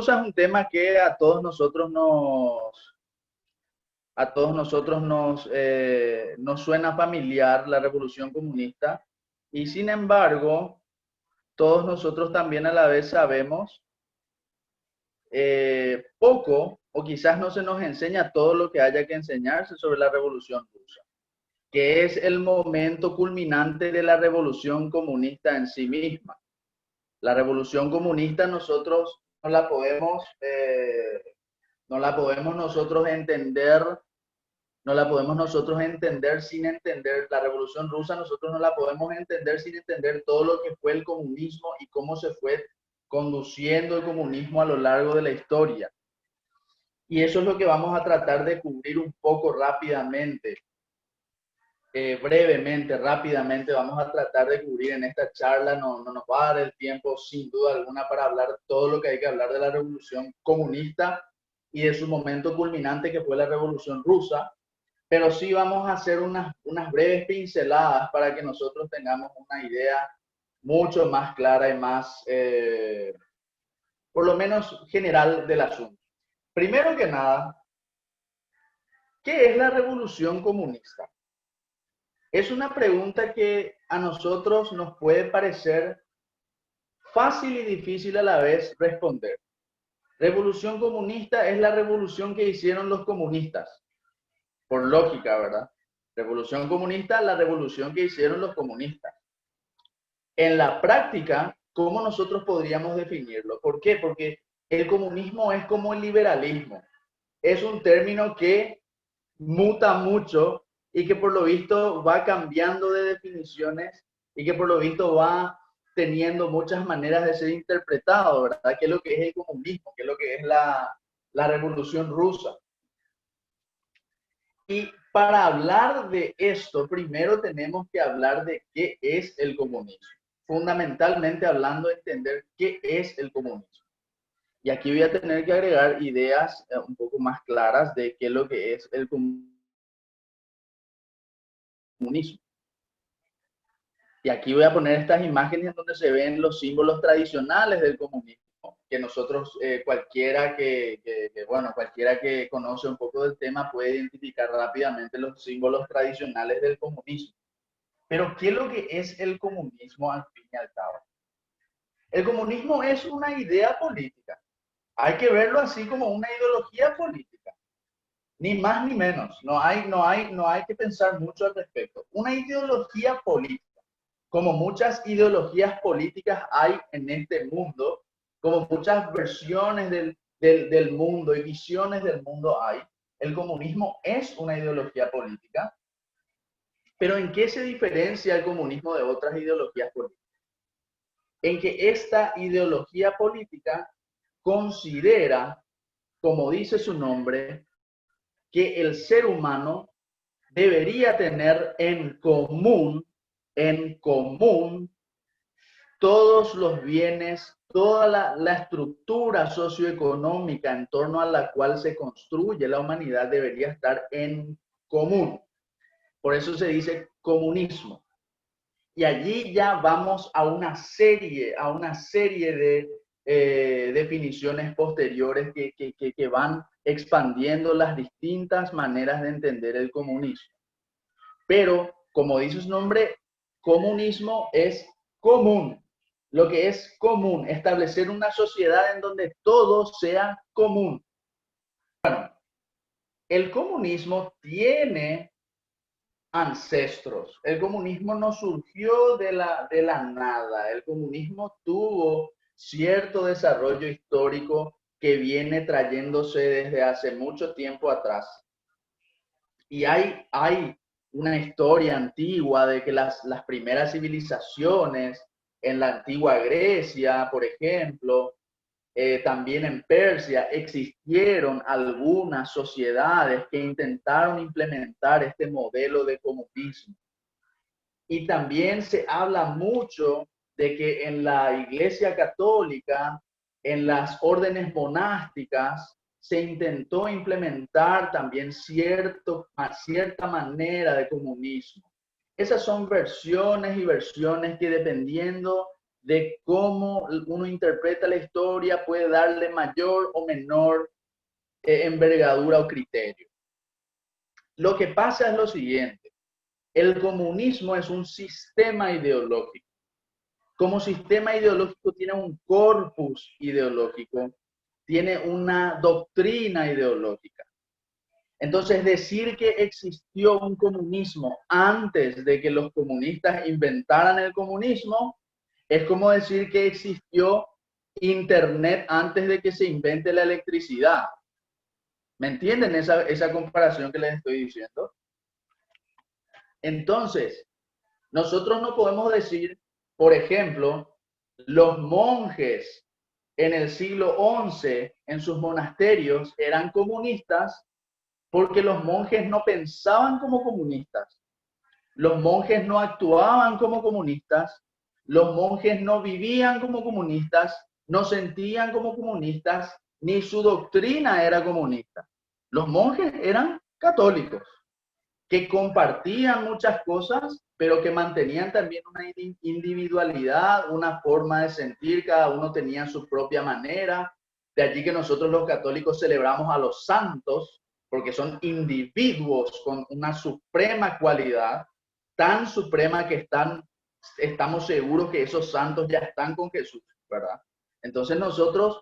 rusa es un tema que nos suena familiar, la revolución comunista, y sin embargo, todos nosotros también a la vez sabemos poco, o quizás no se nos enseña todo lo que haya que enseñarse sobre la revolución rusa, que es el momento culminante de la revolución comunista en sí misma. La revolución comunista nosotros no la podemos nosotros entender, no la podemos nosotros entender sin entender la revolución rusa, nosotros no la podemos entender sin entender todo lo que fue el comunismo y cómo se fue conduciendo el comunismo a lo largo de la historia. Y eso es lo que vamos a tratar de cubrir un poco rápidamente, brevemente, rápidamente, vamos a tratar de cubrir en esta charla. No nos va a dar el tiempo, sin duda alguna, para hablar todo lo que hay que hablar de la revolución comunista y de su momento culminante, que fue la revolución rusa, pero sí vamos a hacer unas breves pinceladas para que nosotros tengamos una idea mucho más clara y más, por lo menos general del asunto. Primero que nada, ¿qué es la revolución comunista? Es una pregunta que a nosotros nos puede parecer fácil y difícil a la vez responder. Revolución comunista es la revolución que hicieron los comunistas, por lógica, ¿verdad? Revolución comunista, la revolución que hicieron los comunistas. En la práctica, ¿cómo nosotros podríamos definirlo? ¿Por qué? Porque el comunismo es como el liberalismo. Es un término que muta mucho y que por lo visto va cambiando de definiciones y que por lo visto va teniendo muchas maneras de ser interpretado, ¿verdad? ¿Qué es lo que es el comunismo? ¿Qué es lo que es la revolución rusa? Y para hablar de esto, primero tenemos que hablar de qué es el comunismo. Fundamentalmente hablando de entender qué es el comunismo. Y aquí voy a tener que agregar ideas un poco más claras de qué es lo que es el comunismo. Y aquí voy a poner estas imágenes donde se ven los símbolos tradicionales del comunismo, que nosotros, cualquiera que conoce un poco del tema puede identificar rápidamente los símbolos tradicionales del comunismo. Pero, ¿qué es lo que es el comunismo al fin y al cabo? El comunismo es una idea política. Hay que verlo así como una ideología política. Ni más ni menos. No hay que pensar mucho al respecto. Una ideología política. Como muchas ideologías políticas hay en este mundo, como muchas versiones del mundo y visiones del mundo hay, el comunismo es una ideología política. Pero ¿en qué se diferencia el comunismo de otras ideologías políticas? En que esta ideología política considera, como dice su nombre, que el ser humano debería tener en común todos los bienes, toda la estructura socioeconómica en torno a la cual se construye la humanidad debería estar en común. Por eso se dice comunismo. Y allí ya vamos a una serie de definiciones posteriores que van expandiendo las distintas maneras de entender el comunismo. Pero, como dice su nombre, comunismo es común. Lo que es común, establecer una sociedad en donde todo sea común. Bueno, el comunismo tiene ancestros. El comunismo no surgió de la nada. El comunismo tuvo cierto desarrollo histórico que viene trayéndose desde hace mucho tiempo atrás. Y hay una historia antigua de que las primeras civilizaciones en la antigua Grecia, por ejemplo, también en Persia, existieron algunas sociedades que intentaron implementar este modelo de comunismo. Y también se habla mucho de que en la Iglesia Católica, en las órdenes monásticas, se intentó implementar también cierta manera de comunismo. Esas son versiones y versiones que dependiendo de cómo uno interpreta la historia puede darle mayor o menor envergadura o criterio. Lo que pasa es lo siguiente, el comunismo es un sistema ideológico. Como sistema ideológico tiene un corpus ideológico, tiene una doctrina ideológica. Entonces, decir que existió un comunismo antes de que los comunistas inventaran el comunismo es como decir que existió Internet antes de que se invente la electricidad. ¿Me entienden esa comparación que les estoy diciendo? Entonces, nosotros no podemos decir, por ejemplo, los monjes en el siglo XI en sus monasterios eran comunistas porque los monjes no pensaban como comunistas, los monjes no actuaban como comunistas, los monjes no vivían como comunistas, no sentían como comunistas, ni su doctrina era comunista. Los monjes eran católicos, que compartían muchas cosas, pero que mantenían también una individualidad, una forma de sentir, cada uno tenía su propia manera. De allí que nosotros los católicos celebramos a los santos, porque son individuos con una suprema cualidad, tan suprema que estamos seguros que esos santos ya están con Jesús, ¿verdad? Entonces nosotros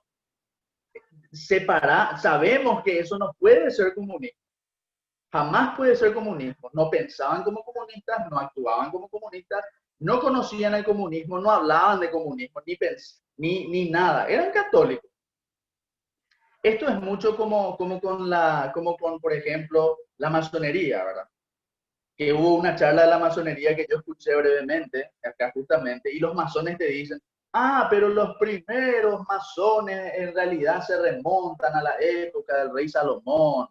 sabemos que eso no puede ser comunismo. Jamás puede ser comunismo. No pensaban como comunistas, no actuaban como comunistas, no conocían el comunismo, no hablaban de comunismo, ni nada. Eran católicos. Esto es mucho como con, por ejemplo, la masonería, ¿verdad? Que hubo una charla de la masonería que yo escuché brevemente, acá justamente, y los masones te dicen, pero los primeros masones en realidad se remontan a la época del rey Salomón,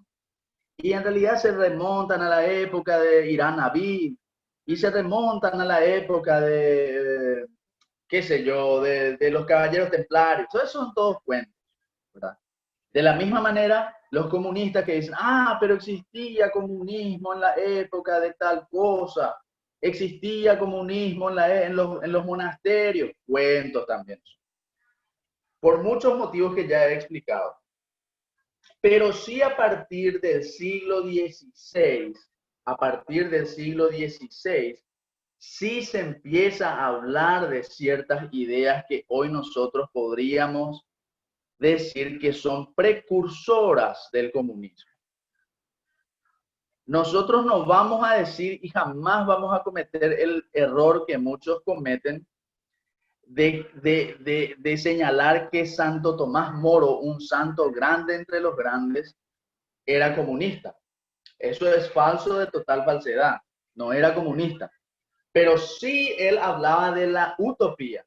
y en realidad se remontan a la época de Irán Abid, y se remontan a la época de qué sé yo, de los caballeros templarios. Todo eso son todos cuentos, ¿verdad? De la misma manera, los comunistas que dicen, pero existía comunismo en la época de tal cosa, existía comunismo en los monasterios, cuentos también. Por muchos motivos que ya he explicado. Pero sí a partir del siglo XVI, sí se empieza a hablar de ciertas ideas que hoy nosotros podríamos decir que son precursoras del comunismo. Nosotros no vamos a decir y jamás vamos a cometer el error que muchos cometen de señalar que Santo Tomás Moro, un santo grande entre los grandes, era comunista. Eso es falso, de total falsedad. No era comunista. Pero sí él hablaba de la utopía.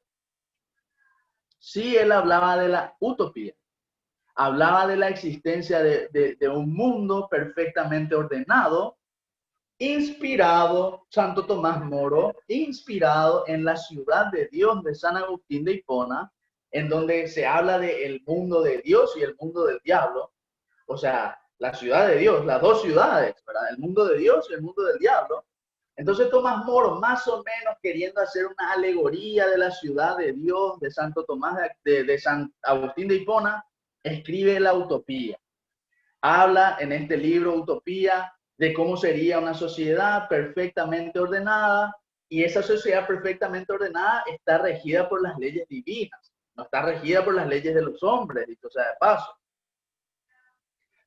Sí él hablaba de la utopía. Hablaba de la existencia de un mundo perfectamente ordenado, inspirado, Santo Tomás Moro, inspirado en la ciudad de Dios de San Agustín de Hipona, en donde se habla del mundo de Dios y el mundo del diablo. O sea, la ciudad de Dios, las dos ciudades, ¿verdad? El mundo de Dios y el mundo del diablo. Entonces Tomás Moro, más o menos queriendo hacer una alegoría de la ciudad de Dios, de Santo Tomás, de San Agustín de Hipona, escribe la utopía. Habla en este libro, Utopía, de cómo sería una sociedad perfectamente ordenada, y esa sociedad perfectamente ordenada está regida por las leyes divinas, no está regida por las leyes de los hombres, dicho sea de paso.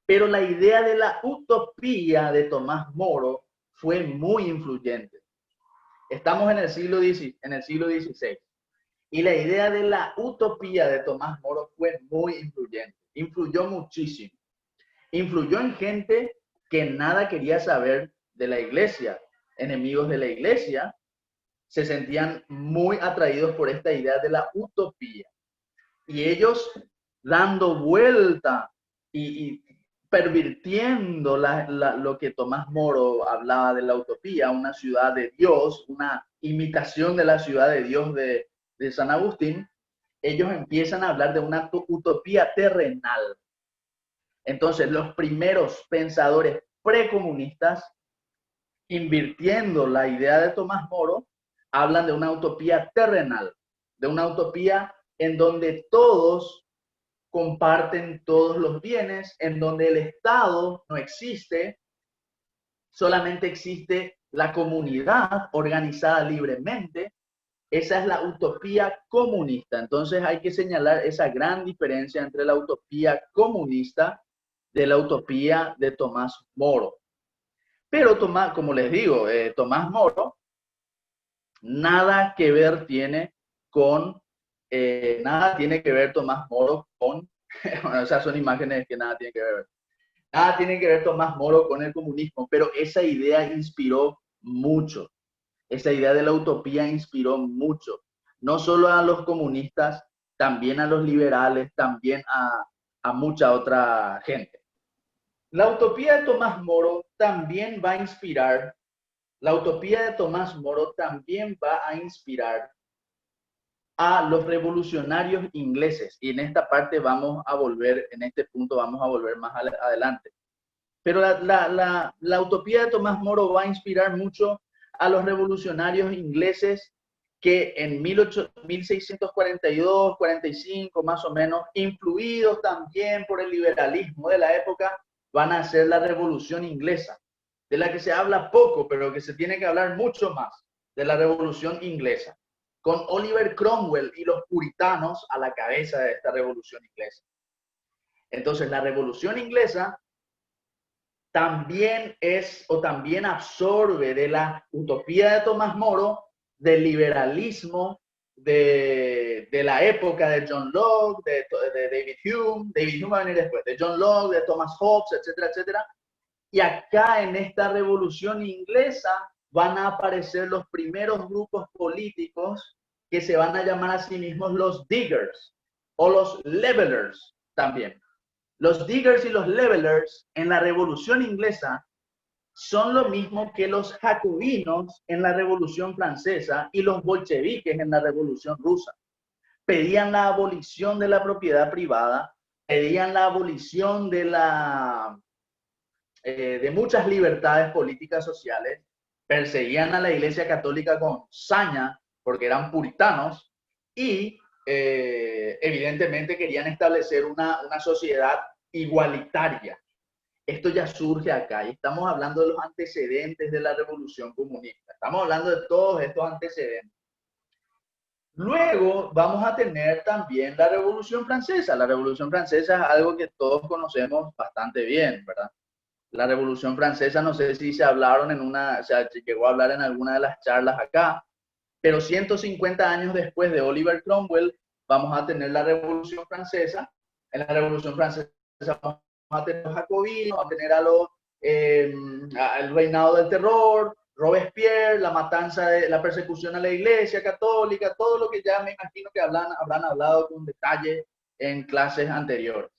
Pero la idea de la utopía de Tomás Moro fue muy influyente. Estamos en el siglo XVI. Y la idea de la utopía de Tomás Moro fue muy influyente. Influyó muchísimo. Influyó en gente que nada quería saber de la iglesia. Enemigos de la iglesia se sentían muy atraídos por esta idea de la utopía. Y ellos dando vuelta y pervirtiendo lo que Tomás Moro hablaba de la utopía, una ciudad de Dios, una imitación de la ciudad de Dios de San Agustín, ellos empiezan a hablar de una utopía terrenal. Entonces, los primeros pensadores precomunistas, invirtiendo la idea de Tomás Moro, hablan de una utopía terrenal. de una utopía en donde todos comparten todos los bienes, en donde el Estado no existe, solamente existe la comunidad organizada libremente. Esa es la utopía comunista. Entonces hay que señalar esa gran diferencia entre la utopía comunista de la utopía de Tomás Moro. Pero Tomás, como les digo, Tomás Moro nada que ver tiene con, nada tiene que ver Tomás Moro con, bueno, esas son imágenes que nada tienen que ver. Nada tiene que ver Tomás Moro con el comunismo, pero esa idea inspiró mucho. Esa idea de la utopía inspiró mucho, no solo a los comunistas, también a los liberales, también a mucha otra gente. La utopía de Tomás Moro también va a inspirar, la utopía de Tomás Moro también va a inspirar a los revolucionarios ingleses. Y en esta parte vamos a volver, en este punto vamos a volver más adelante. Pero la utopía de Tomás Moro va a inspirar mucho a los revolucionarios ingleses que en 1642, 45 más o menos, influidos también por el liberalismo de la época, van a hacer la revolución inglesa, de la que se habla poco, pero que se tiene que hablar mucho más, de la revolución inglesa, con Oliver Cromwell y los puritanos a la cabeza de esta revolución inglesa. Entonces, la revolución inglesa también es o también absorbe de la utopía de Tomás Moro, del liberalismo de la época de John Locke, de David Hume va a venir después, de John Locke, de Thomas Hobbes, etcétera, etcétera. Y acá en esta revolución inglesa van a aparecer los primeros grupos políticos que se van a llamar a sí mismos los diggers o los levelers también. Los diggers y los levelers en la Revolución Inglesa son lo mismo que los jacobinos en la Revolución Francesa y los bolcheviques en la Revolución Rusa. Pedían la abolición de la propiedad privada, pedían la abolición de muchas libertades políticas sociales, perseguían a la Iglesia Católica con saña porque eran puritanos y evidentemente querían establecer una sociedad igualitaria. Esto ya surge acá y estamos hablando de los antecedentes de la Revolución Comunista. Estamos hablando de todos estos antecedentes. Luego vamos a tener también la Revolución Francesa. La Revolución Francesa es algo que todos conocemos bastante bien, ¿verdad? La Revolución Francesa, no sé si se hablaron se llegó a hablar en alguna de las charlas acá, pero 150 años después de Oliver Cromwell, vamos a tener la Revolución Francesa. En la Revolución Francesa vamos a tener a los jacobinos, vamos a tener al reinado del terror, Robespierre, la matanza, la persecución a la Iglesia Católica, todo lo que ya me imagino que habrán hablado con detalle en clases anteriores.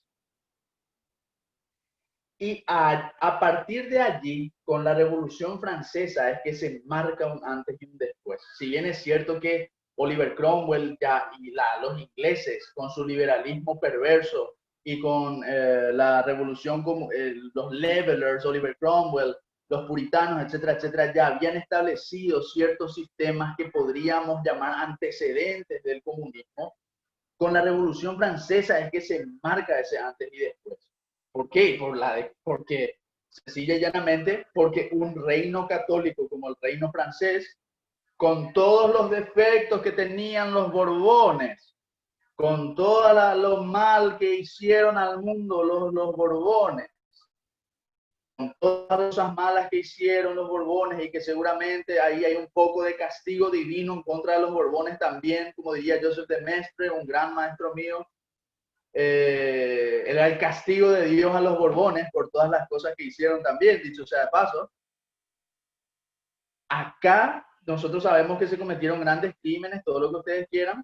Y a partir de allí, con la Revolución Francesa, es que se marca un antes y un después. Si bien es cierto que Oliver Cromwell y los ingleses, con su liberalismo perverso y con la revolución, como los levelers, Oliver Cromwell, los puritanos, etcétera, etcétera, ya habían establecido ciertos sistemas que podríamos llamar antecedentes del comunismo. Con la Revolución Francesa es que se marca ese antes y después. ¿Por qué? Porque sencilla y llanamente, porque un reino católico como el reino francés, con todos los defectos que tenían los Borbones, con todo lo mal que hicieron al mundo los Borbones, con todas las cosas malas que hicieron los Borbones y que seguramente ahí hay un poco de castigo divino en contra de los Borbones también, como diría Joseph de Maistre, un gran maestro mío, era el castigo de Dios a los Borbones por todas las cosas que hicieron también, dicho sea de paso. Acá nosotros sabemos que se cometieron grandes crímenes, todo lo que ustedes quieran,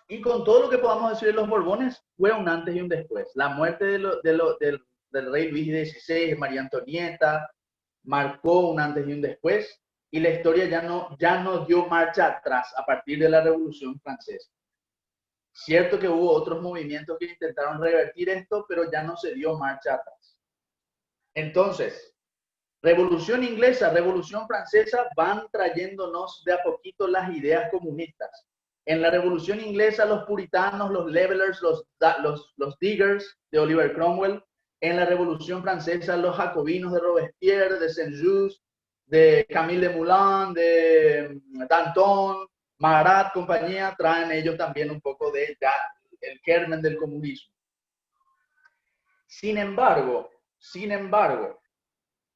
y con todo lo que podamos decir de los Borbones, fue un antes y un después. La muerte del rey Luis XVI, María Antonieta, marcó un antes y un después, y la historia ya no dio marcha atrás a partir de la Revolución Francesa. Cierto que hubo otros movimientos que intentaron revertir esto, pero ya no se dio marcha atrás. Entonces, Revolución Inglesa, Revolución Francesa van trayéndonos de a poquito las ideas comunistas. En la Revolución Inglesa, los puritanos, los levelers, los diggers de Oliver Cromwell. En la Revolución Francesa, los jacobinos de Robespierre, de Saint-Just, de Camille Desmoulins, de Danton, Marat, compañía, traen ellos también un poco de el germen del comunismo. Sin embargo,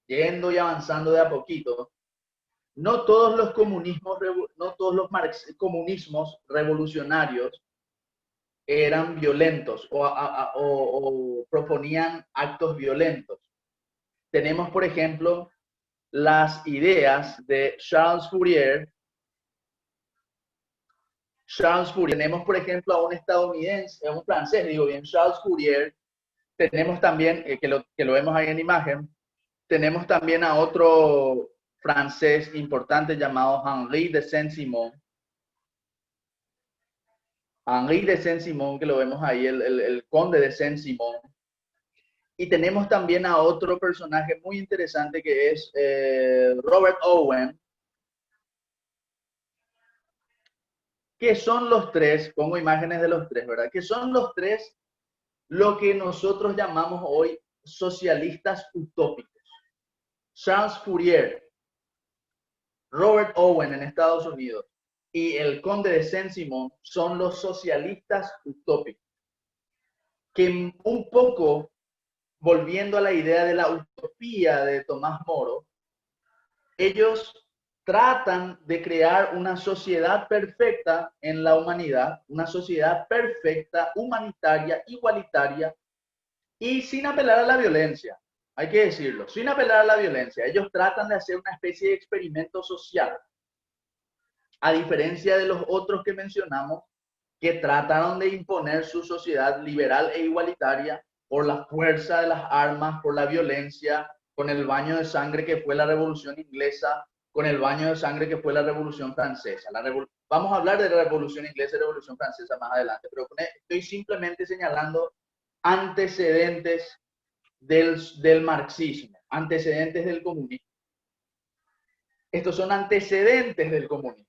yendo y avanzando de a poquito, no todos los comunismos revolucionarios eran violentos o proponían actos violentos. Tenemos, por ejemplo, las ideas de Charles Fourier. Tenemos, por ejemplo, a un estadounidense, a un francés, digo bien, Charles Fourier. Tenemos también, que lo vemos ahí en imagen, tenemos también a otro francés importante llamado Henri de Saint-Simon. Henri de Saint-Simon, que lo vemos ahí, el conde de Saint-Simon. Y tenemos también a otro personaje muy interesante que es Robert Owen, que son los tres, pongo imágenes de los tres, ¿verdad? Que son los tres lo que nosotros llamamos hoy socialistas utópicos. Charles Fourier, Robert Owen en Estados Unidos y el conde de Saint-Simon son los socialistas utópicos, que un poco, volviendo a la idea de la utopía de Tomás Moro, ellos tratan de crear una sociedad perfecta en la humanidad, una sociedad perfecta, humanitaria, igualitaria y sin apelar a la violencia. Hay que decirlo, sin apelar a la violencia. Ellos tratan de hacer una especie de experimento social, a diferencia de los otros que mencionamos, que trataron de imponer su sociedad liberal e igualitaria por la fuerza de las armas, por la violencia, con el baño de sangre que fue la Revolución Inglesa, con el baño de sangre que fue la Revolución Francesa. Vamos a hablar de la Revolución Inglesa y la Revolución Francesa más adelante, pero estoy simplemente señalando antecedentes del marxismo, antecedentes del comunismo. Estos son antecedentes del comunismo.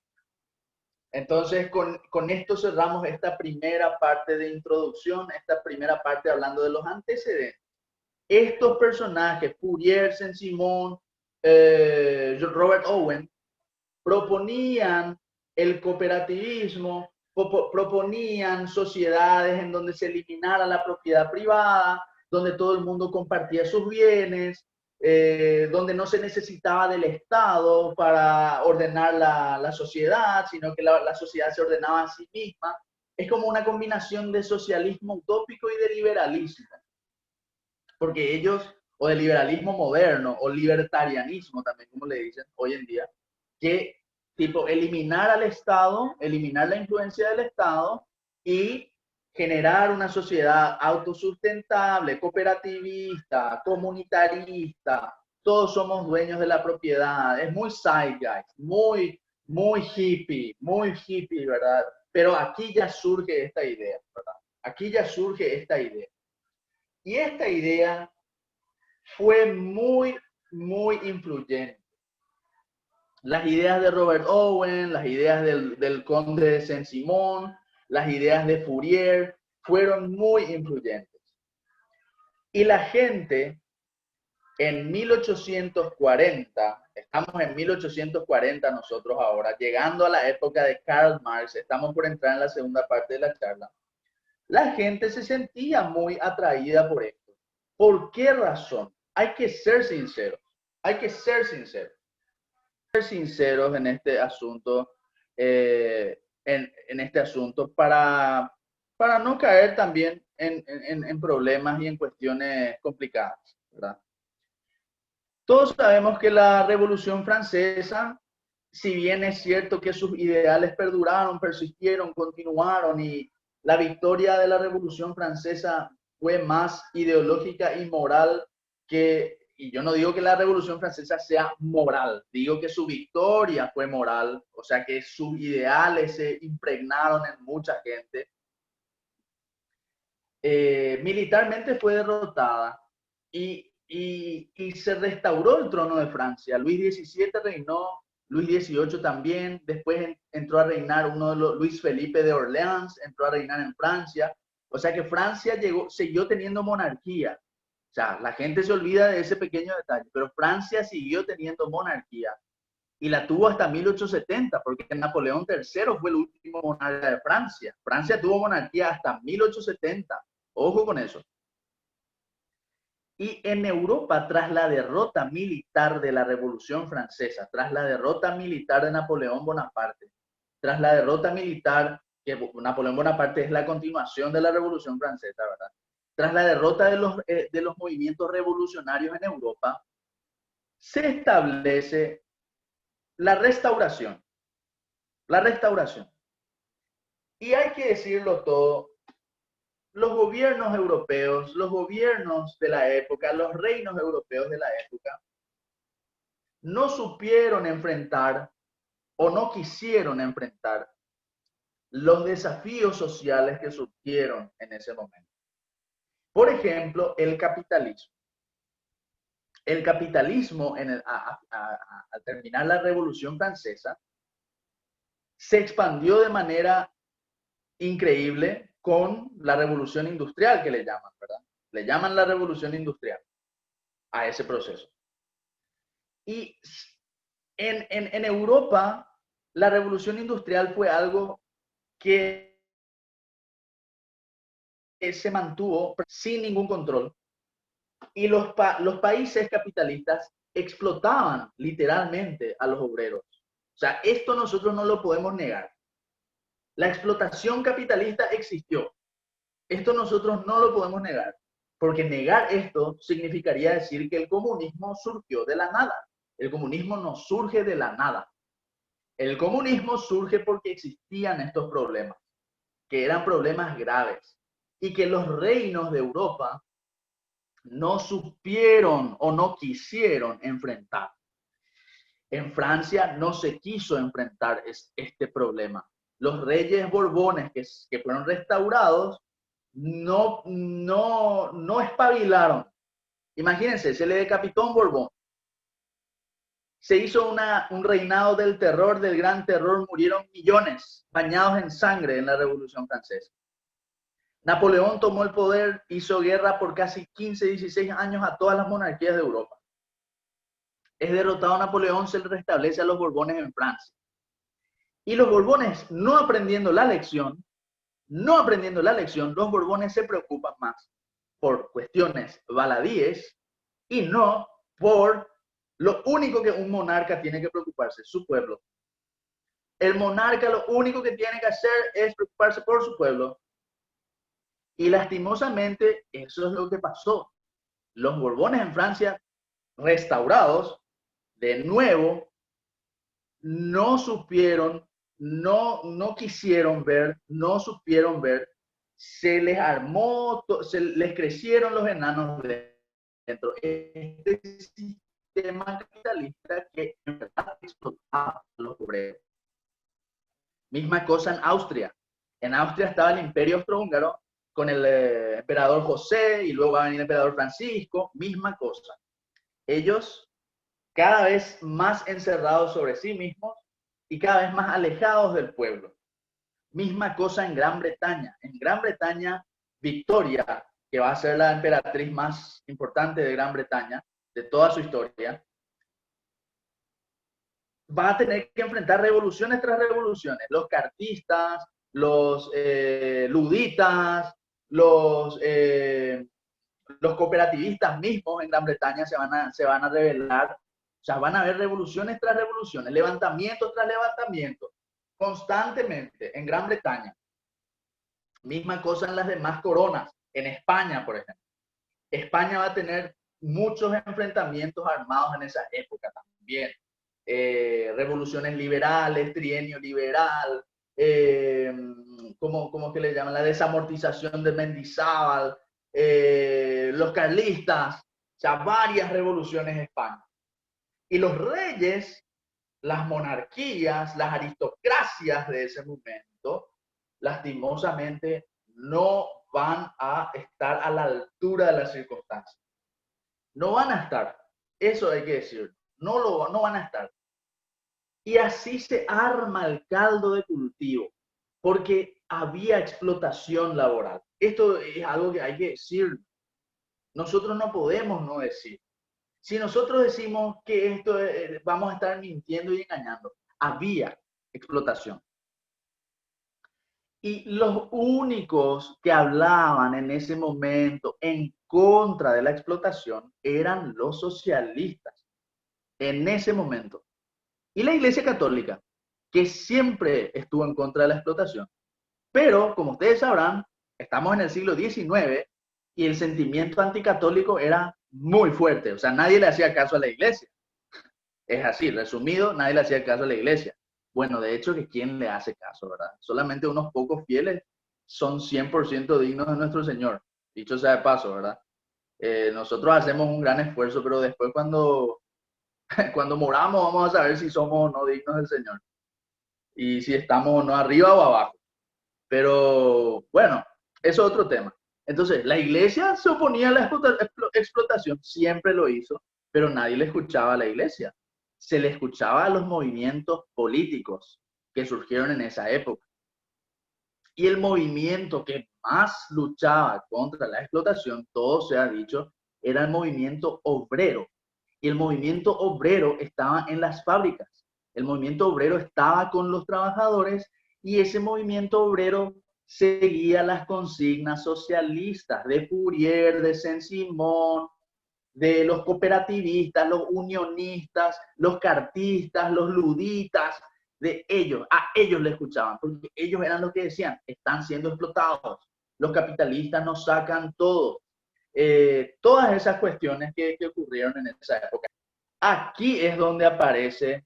Entonces, con esto cerramos esta primera parte de introducción, esta primera parte hablando de los antecedentes. Estos personajes, Fourier, Saint-Simon, Robert Owen, proponían el cooperativismo, proponían sociedades en donde se eliminara la propiedad privada, donde todo el mundo compartía sus bienes, donde no se necesitaba del Estado para ordenar la sociedad, sino que la sociedad se ordenaba a sí misma. Es como una combinación de socialismo utópico y de liberalismo, porque ellos, o de liberalismo moderno, o libertarianismo también, como le dicen hoy en día, que tipo eliminar al Estado, eliminar la influencia del Estado y generar una sociedad autosustentable, cooperativista, comunitarista. Todos somos dueños de la propiedad. Es muy zeitgeist, muy hippie, ¿verdad? Pero aquí ya surge esta idea, ¿verdad? Aquí ya surge esta idea. Y esta idea fue muy influyente. Las ideas de Robert Owen, las ideas del conde de Saint-Simon, las ideas de Fourier fueron muy influyentes. Y la gente en 1840, estamos en 1840 nosotros ahora, llegando a la época de Karl Marx, estamos por entrar en la segunda parte de la charla, la gente se sentía muy atraída por esto. ¿Por qué razón? Hay que ser sinceros, en este asunto, en este asunto para no caer también en problemas y en cuestiones complicadas, ¿verdad? Todos sabemos que la Revolución Francesa, si bien es cierto que sus ideales perduraron, persistieron, continuaron, y la victoria de la Revolución Francesa fue más ideológica y moral que, y yo no digo que la Revolución Francesa sea moral, digo que su victoria fue moral, o sea que sus ideales se impregnaron en mucha gente. Militarmente fue derrotada y se restauró el trono de Francia. Luis XVII reinó Luis XVIII también, después entró a reinar uno de los, Luis Felipe de Orleans, entró a reinar en Francia. O sea que Francia siguió teniendo monarquía. O sea, la gente se olvida de ese pequeño detalle, pero Francia siguió teniendo monarquía y la tuvo hasta 1870, porque Napoleón III fue el último monarca de Francia. Francia tuvo monarquía hasta 1870. Ojo con eso. Y en Europa, tras la derrota militar de la Revolución Francesa, tras la derrota militar de Napoleón Bonaparte, tras la derrota militar, que Napoleón Bonaparte es la continuación de la Revolución Francesa, ¿verdad? Tras la derrota de los movimientos revolucionarios en Europa, se establece la restauración. La restauración. Y hay que decirlo todo, los gobiernos europeos, los gobiernos de la época, los reinos europeos de la época, no supieron enfrentar o no quisieron enfrentar los desafíos sociales que surgieron en ese momento. Por ejemplo, el capitalismo. El capitalismo, al terminar la Revolución Francesa, se expandió de manera increíble con la revolución industrial que le llaman, ¿verdad? Le llaman la revolución industrial a ese proceso. Y en Europa, la revolución industrial fue algo que se mantuvo sin ningún control y los países capitalistas explotaban literalmente a los obreros. O sea, esto nosotros no lo podemos negar. La explotación capitalista existió. Esto nosotros no lo podemos negar, porque negar esto significaría decir que el comunismo surgió de la nada. El comunismo no surge de la nada. El comunismo surge porque existían estos problemas, que eran problemas graves, y que los reinos de Europa no supieron o no quisieron enfrentar. En Francia no se quiso enfrentar este problema. Los reyes borbones que fueron restaurados no espabilaron. Imagínense, se le decapitó un Borbón. Se hizo un reinado del terror, del gran terror, murieron millones bañados en sangre en la Revolución Francesa. Napoleón tomó el poder, hizo guerra por casi 15, 16 años a todas las monarquías de Europa. Es derrotado Napoleón, se le restablece a los Borbones en Francia. Y los Borbones, no aprendiendo la lección, los Borbones se preocupan más por cuestiones baladíes y no por lo único que un monarca tiene que preocuparse, su pueblo. El monarca lo único que tiene que hacer es preocuparse por su pueblo. Y lastimosamente eso es lo que pasó. Los Borbones en Francia, restaurados, de nuevo, no supieron, no quisieron ver, no supieron ver, se les armó, se les crecieron los enanos dentro. Este sistema capitalista que en verdad explotaba a los obreros. Misma cosa en Austria. En Austria estaba el Imperio Austrohúngaro con el emperador José y luego va a venir el emperador Francisco, misma cosa. Ellos cada vez más encerrados sobre sí mismos y cada vez más alejados del pueblo. Misma cosa en Gran Bretaña. En Gran Bretaña, Victoria, que va a ser la emperatriz más importante de Gran Bretaña, de toda su historia, va a tener que enfrentar revoluciones tras revoluciones. Los cartistas, los luditas, los cooperativistas mismos en Gran Bretaña se van a rebelar. O sea, van a haber revoluciones tras revoluciones, levantamientos tras levantamientos, constantemente en Gran Bretaña. Misma cosa en las demás coronas, en España, por ejemplo. España va a tener muchos enfrentamientos armados en esa época también. Revoluciones liberales, trienio liberal, ¿cómo que le llaman? La desamortización de Mendizábal, los carlistas, o sea, varias revoluciones en España. Y los reyes, las monarquías, las aristocracias de ese momento, lastimosamente no van a estar a la altura de las circunstancias. No van a estar, eso hay que decir, no van a estar. Y así se arma el caldo de cultivo, porque había explotación laboral. Esto es algo que hay que decir. Nosotros no podemos no decir. Si nosotros decimos que esto vamos a estar mintiendo y engañando, había explotación. Y los únicos que hablaban en ese momento en contra de la explotación eran los socialistas, en ese momento. Y la Iglesia Católica, que siempre estuvo en contra de la explotación. Pero, como ustedes sabrán, estamos en el siglo XIX y el sentimiento anticatólico era muy fuerte. O sea, nadie le hacía caso a la Iglesia. Es así, resumido, nadie le hacía caso a la Iglesia. Bueno, de hecho, que quién le hace caso, ¿verdad? Solamente unos pocos fieles son 100% dignos de nuestro Señor. Dicho sea de paso, ¿verdad? Nosotros hacemos un gran esfuerzo, pero después cuando moramos vamos a saber si somos o no dignos del Señor. Y si estamos o no arriba o abajo. Pero bueno, eso es otro tema. Entonces, la iglesia se oponía a la explotación, siempre lo hizo, pero nadie le escuchaba a la iglesia. Se le escuchaba a los movimientos políticos que surgieron en esa época. Y el movimiento que más luchaba contra la explotación, todo se ha dicho, era el movimiento obrero. Y el movimiento obrero estaba en las fábricas. El movimiento obrero estaba con los trabajadores y ese movimiento obrero seguía las consignas socialistas de Fourier, de Saint-Simon, de los cooperativistas, los unionistas, los cartistas, los luditas, de ellos, a ellos le escuchaban, porque ellos eran los que decían, están siendo explotados, los capitalistas nos sacan todo. Todas esas cuestiones que ocurrieron en esa época. Aquí es donde aparece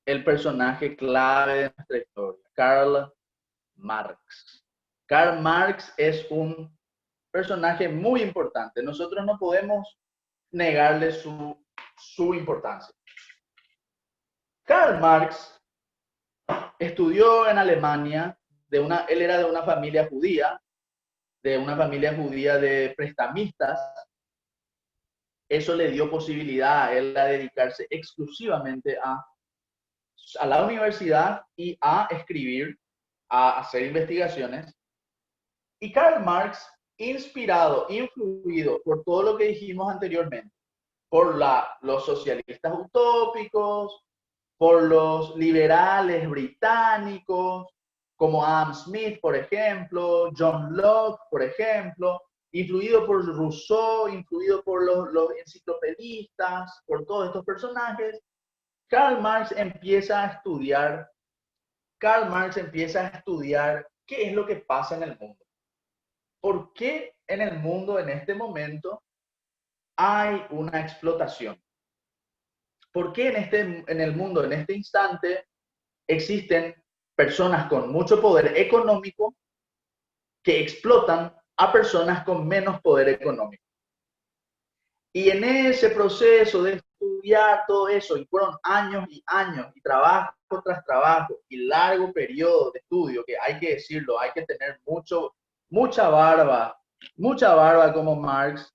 el personaje clave de nuestra historia, Karl Marx. Karl Marx es un personaje muy importante. Nosotros no podemos negarle su importancia. Karl Marx estudió en Alemania, él era de una familia judía, de prestamistas. Eso le dio posibilidad a él a dedicarse exclusivamente a la universidad y a escribir, a hacer investigaciones. Y Karl Marx, inspirado, influido por todo lo que dijimos anteriormente, por los socialistas utópicos, por los liberales británicos, como Adam Smith, por ejemplo, John Locke, por ejemplo, influido por Rousseau, influido por los enciclopedistas, por todos estos personajes, Karl Marx empieza a estudiar qué es lo que pasa en el mundo. ¿Por qué en el mundo en este momento hay una explotación? ¿Por qué en el mundo, en este instante, existen personas con mucho poder económico que explotan a personas con menos poder económico? Y en ese proceso de estudiar todo eso, y fueron años y años, y trabajo tras trabajo, y largo periodo de estudio, que hay que decirlo, hay que tener mucha barba como Marx,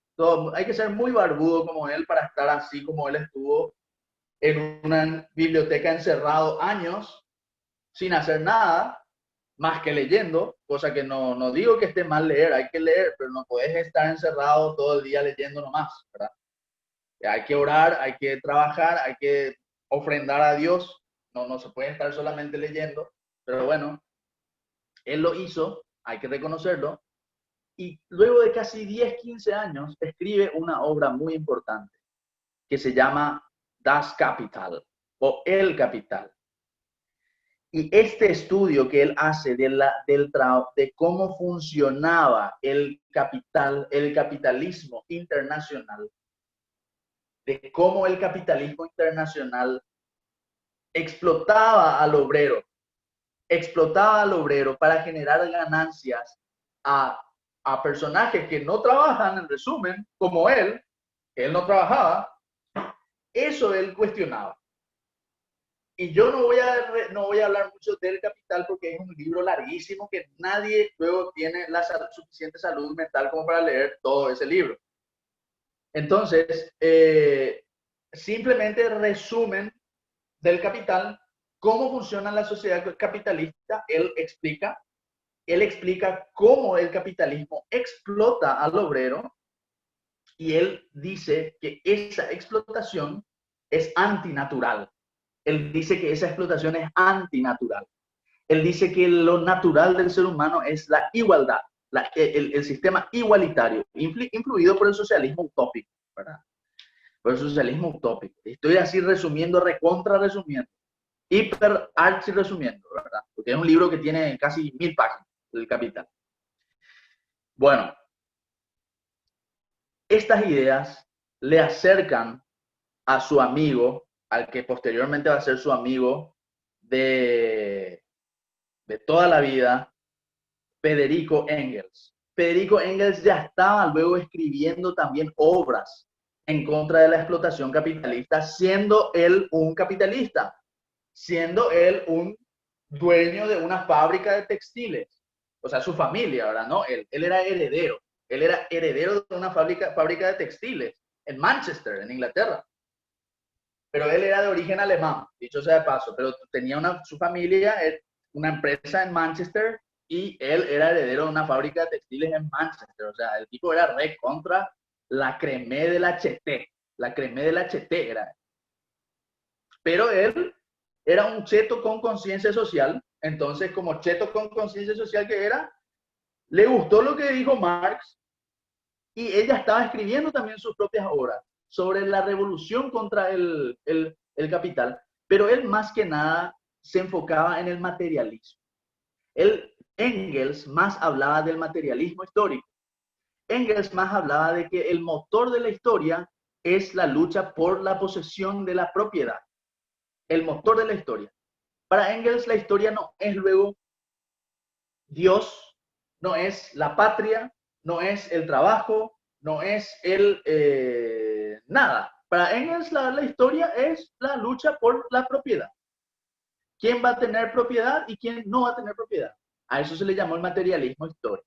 hay que ser muy barbudo como él para estar así como él estuvo en una biblioteca encerrado años sin hacer nada más que leyendo, cosa que no digo que esté mal leer, hay que leer, pero no puedes estar encerrado todo el día leyendo nomás, ¿verdad? Hay que orar, hay que trabajar, hay que ofrendar a Dios, no se puede estar solamente leyendo, pero bueno, él lo hizo, hay que reconocerlo, y luego de casi 10, 15 años escribe una obra muy importante que se llama Das Kapital o El Capital. Y este estudio que él hace de cómo funcionaba el capitalismo internacional, de cómo el capitalismo internacional explotaba al obrero para generar ganancias a, a personajes que no trabajan, en resumen, como él no trabajaba, eso él cuestionaba. Y yo no voy a hablar mucho del Capital porque es un libro larguísimo que nadie luego tiene la suficiente salud mental como para leer todo ese libro. Entonces, simplemente resumen del Capital cómo funciona la sociedad capitalista, él explica cómo el capitalismo explota al obrero y él dice que esa explotación es antinatural. Él dice que esa explotación es antinatural. Él dice que lo natural del ser humano es la igualdad, el sistema igualitario, influido por el socialismo utópico, ¿verdad? Por el socialismo utópico. Estoy así resumiendo, recontra resumiendo, hiper archi resumiendo, ¿verdad? Porque es un libro que tiene casi 1000 páginas, El Capital. Bueno, estas ideas le acercan a su amigo, al que posteriormente va a ser su amigo de toda la vida, Federico Engels. Federico Engels ya estaba luego escribiendo también obras en contra de la explotación capitalista, siendo él un capitalista, siendo él un dueño de una fábrica de textiles. O sea, su familia, ¿verdad? No, él era heredero. Él era heredero de una fábrica de textiles en Manchester, en Inglaterra. Pero él era de origen alemán, dicho sea de paso, pero tenía su familia, una empresa en Manchester y él era heredero de una fábrica de textiles en Manchester. O sea, el tipo era re contra la cremé de la cheté. La cremé de la cheté era. Pero él era un cheto con conciencia social. Entonces, como cheto con conciencia social que era, le gustó lo que dijo Marx y ella estaba escribiendo también sus propias obras sobre la revolución contra el capital, pero él más que nada se enfocaba en el materialismo. Engels más hablaba del materialismo histórico. Engels más hablaba de que el motor de la historia es la lucha por la posesión de la propiedad. El motor de la historia. Para Engels la historia no es luego Dios, no es la patria, no es el trabajo, no es nada. Para Engels la historia es la lucha por la propiedad. ¿Quién va a tener propiedad y quién no va a tener propiedad? A eso se le llamó el materialismo histórico.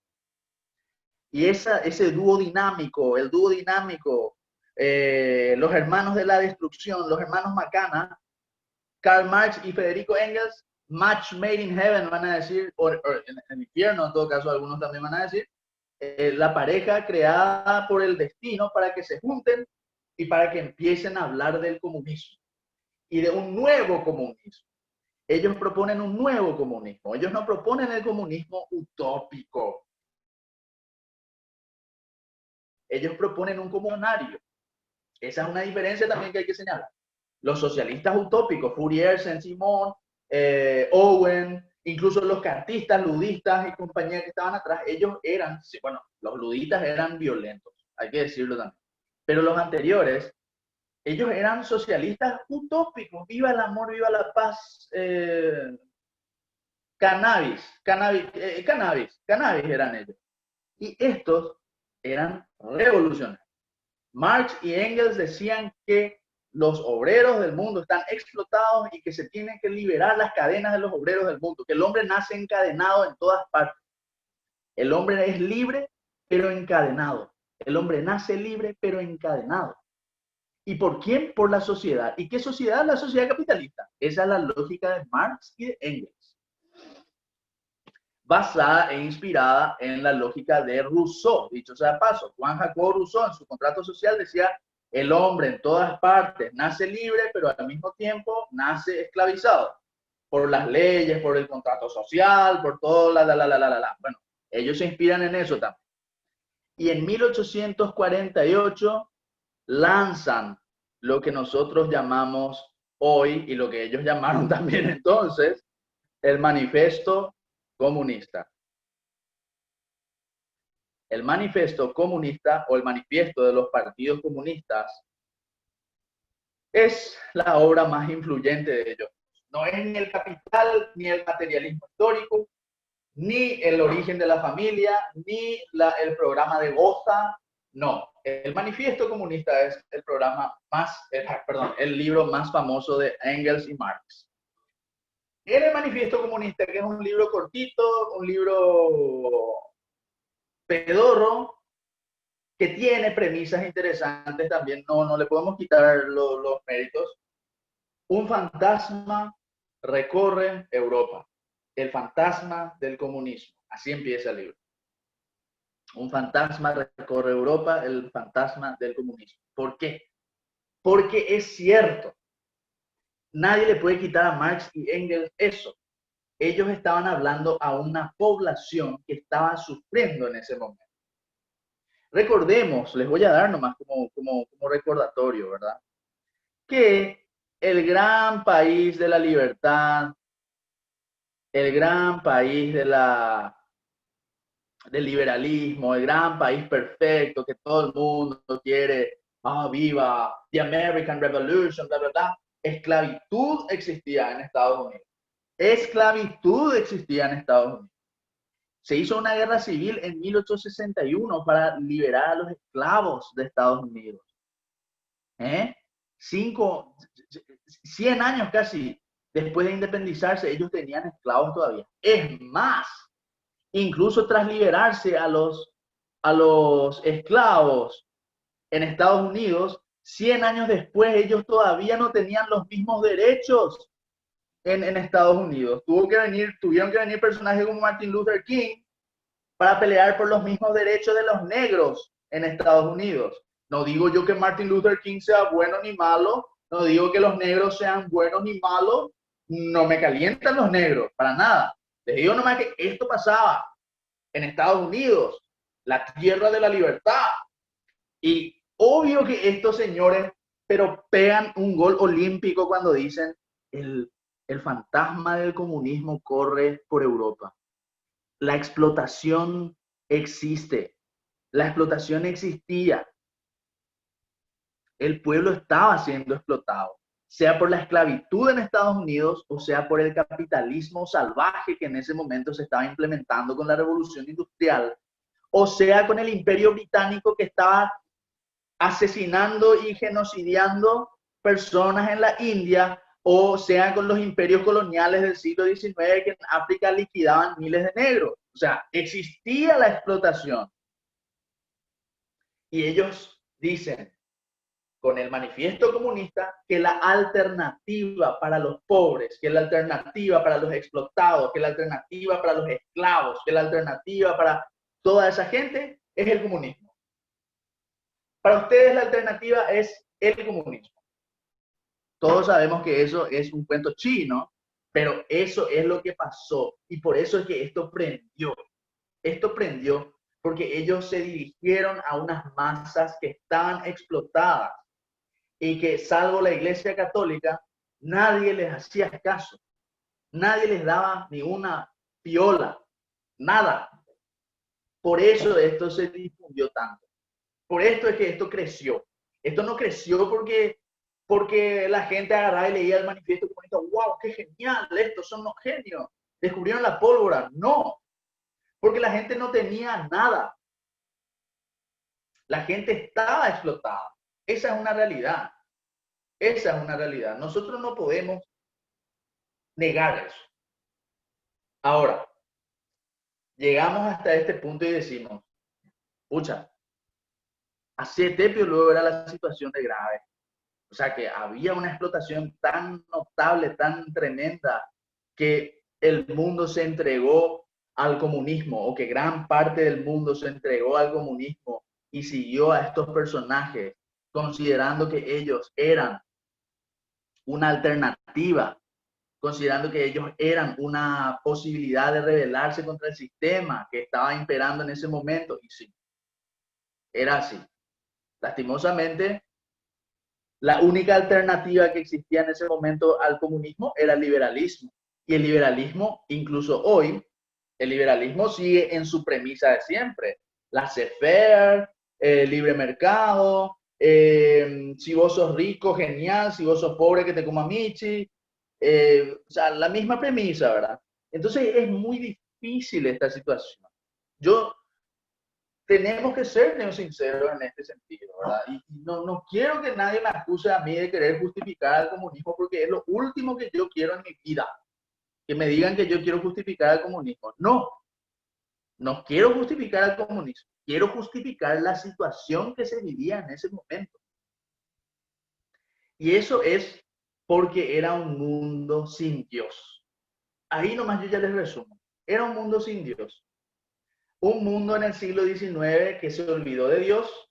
Y ese dúo dinámico, los hermanos de la destrucción, los hermanos Macana, Karl Marx y Federico Engels, match made in heaven, van a decir, o en el infierno, en todo caso, algunos también van a decir, la pareja creada por el destino para que se junten y para que empiecen a hablar del comunismo y de un nuevo comunismo. Ellos proponen un nuevo comunismo, ellos no proponen el comunismo utópico. Ellos proponen un comunario. Esa es una diferencia también que hay que señalar. Los socialistas utópicos, Fourier, Saint-Simon, Owen, incluso los cartistas, ludistas y compañía que estaban atrás, ellos eran, bueno, los ludistas eran violentos, hay que decirlo también. Pero los anteriores, ellos eran socialistas utópicos, viva el amor, viva la paz, cannabis eran ellos. Y estos eran revolucionarios. Marx y Engels decían que los obreros del mundo están explotados y que se tienen que liberar las cadenas de los obreros del mundo, que el hombre nace encadenado en todas partes. El hombre es libre, pero encadenado. El hombre nace libre, pero encadenado. ¿Y por quién? Por la sociedad. ¿Y qué sociedad? La sociedad capitalista. Esa es la lógica de Marx y de Engels. Basada e inspirada en la lógica de Rousseau. Dicho sea de paso, Juan Jacobo Rousseau en su contrato social decía: el hombre en todas partes nace libre, pero al mismo tiempo nace esclavizado por las leyes, por el contrato social, por todo la. Bueno, ellos se inspiran en eso también. Y en 1848 lanzan lo que nosotros llamamos hoy, y lo que ellos llamaron también entonces, el Manifiesto Comunista. El Manifiesto Comunista o el Manifiesto de los partidos comunistas es la obra más influyente de ellos. No es ni el Capital, ni el materialismo histórico, ni el origen de la familia, ni el programa de Goza. No, el Manifiesto Comunista es el libro más famoso de Engels y Marx. En el Manifiesto Comunista, que es un libro cortito, un libro pedorro, que tiene premisas interesantes también, no le podemos quitar los méritos. Un fantasma recorre Europa. El fantasma del comunismo. Así empieza el libro. Un fantasma recorre Europa, el fantasma del comunismo. ¿Por qué? Porque es cierto. Nadie le puede quitar a Marx y Engels eso. Ellos estaban hablando a una población que estaba sufriendo en ese momento. Recordemos, les voy a dar nomás como recordatorio, ¿verdad? Que el gran país de la libertad, el gran país del liberalismo, el gran país perfecto que todo el mundo quiere, viva, the American Revolution, bla, bla, bla. Esclavitud existía en Estados Unidos. Esclavitud existía en Estados Unidos. Se hizo una guerra civil en 1861 para liberar a los esclavos de Estados Unidos. 100 años casi después de independizarse, ellos tenían esclavos todavía. Es más, incluso tras liberarse a los esclavos en Estados Unidos, 100 años después ellos todavía no tenían los mismos derechos en Estados Unidos. Tuvieron que venir personajes como Martin Luther King para pelear por los mismos derechos de los negros en Estados Unidos. No digo yo que Martin Luther King sea bueno ni malo, no digo que los negros sean buenos ni malos, no me calientan los negros, para nada. Les digo nomás que esto pasaba en Estados Unidos, la tierra de la libertad. Y obvio que estos señores, pero pegan un gol olímpico cuando dicen el fantasma del comunismo corre por Europa. La explotación existe, la explotación existía. El pueblo estaba siendo explotado, sea por la esclavitud en Estados Unidos o sea por el capitalismo salvaje que en ese momento se estaba implementando con la revolución industrial, o sea con el imperio británico que estaba asesinando y genocidiando personas en la India, o sea con los imperios coloniales del siglo XIX que en África liquidaban miles de negros. O sea, existía la explotación. Y ellos dicen, con el manifiesto comunista, que la alternativa para los pobres, que la alternativa para los explotados, que la alternativa para los esclavos, que la alternativa para toda esa gente es el comunismo. Para ustedes la alternativa es el comunismo. Todos sabemos que eso es un cuento chino, pero eso es lo que pasó. Y por eso es que esto prendió. Esto prendió porque ellos se dirigieron a unas masas que estaban explotadas y que, salvo la Iglesia Católica, nadie les hacía caso. Nadie les daba ni una piola, nada. Por eso esto se difundió tanto. Por esto es que esto creció. Esto no creció porque la gente agarraba y leía el manifiesto comunista. ¡Wow, qué genial! Estos son los genios. Descubrieron la pólvora. No, porque la gente no tenía nada. La gente estaba explotada. Esa es una realidad. Esa es una realidad. Nosotros no podemos negar eso. Ahora, llegamos hasta este punto y decimos, pucha, hace tiempo luego era la situación de grave. O sea, que había una explotación tan notable, tan tremenda, que el mundo se entregó al comunismo, o que gran parte del mundo se entregó al comunismo y siguió a estos personajes, considerando que ellos eran una alternativa, considerando que ellos eran una posibilidad de rebelarse contra el sistema que estaba imperando en ese momento. Y sí, era así. Lastimosamente, la única alternativa que existía en ese momento al comunismo era el liberalismo. Y el liberalismo, incluso hoy, el liberalismo sigue en su premisa de siempre. Laissez-faire, libre mercado, si vos sos rico, genial, si vos sos pobre, que te coma michi. O sea, la misma premisa, ¿verdad? Entonces es muy difícil esta situación. Tenemos que ser sinceros en este sentido, ¿verdad? Y no quiero que nadie me acuse a mí de querer justificar el comunismo, porque es lo último que yo quiero en mi vida. Que me digan que yo quiero justificar el comunismo. No quiero justificar el comunismo. Quiero justificar la situación que se vivía en ese momento. Y eso es porque era un mundo sin Dios. Ahí nomás yo ya les resumo. Era un mundo sin Dios. Un mundo en el siglo XIX que se olvidó de Dios.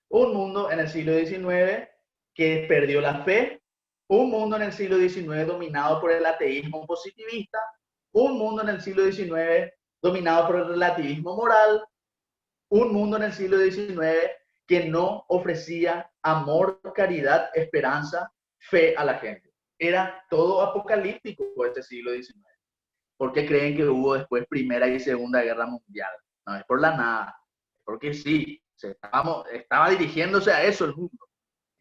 Un mundo en el siglo XIX que perdió la fe. Un mundo en el siglo XIX dominado por el ateísmo positivista. Un mundo en el siglo XIX dominado por el relativismo moral. Un mundo en el siglo XIX que no ofrecía amor, caridad, esperanza, fe a la gente. Era todo apocalíptico este siglo XIX. ¿Por qué creen que hubo después Primera y Segunda Guerra Mundial? No es por la nada, porque sí, estaba dirigiéndose a eso el mundo,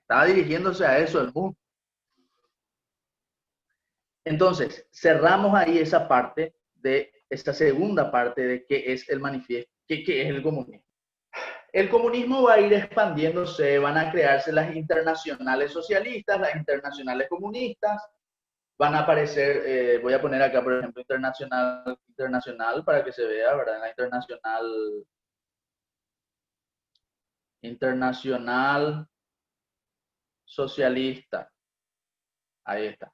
estaba dirigiéndose a eso el mundo. Entonces, cerramos ahí esa parte de esta segunda parte de qué es el manifiesto, qué es el comunismo. El comunismo va a ir expandiéndose, van a crearse las internacionales socialistas, las internacionales comunistas, van a aparecer, voy a poner acá, por ejemplo, internacional para que se vea, ¿verdad? La internacional socialista, ahí está.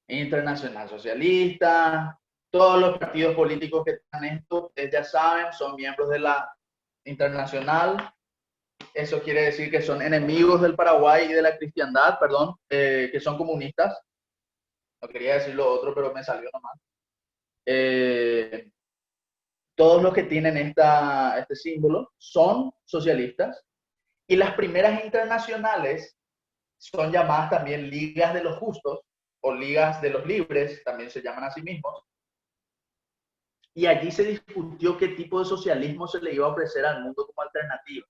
Internacional socialista, todos los partidos políticos que están en esto, ustedes ya saben, son miembros de la internacional. Eso quiere decir que son enemigos del Paraguay y de la cristiandad, perdón, que son comunistas. No quería decir lo otro, pero me salió nomás. Todos los que tienen este símbolo son socialistas y las primeras internacionales son llamadas también ligas de los justos o ligas de los libres, también se llaman a sí mismos. Y allí se discutió qué tipo de socialismo se le iba a ofrecer al mundo como alternativa.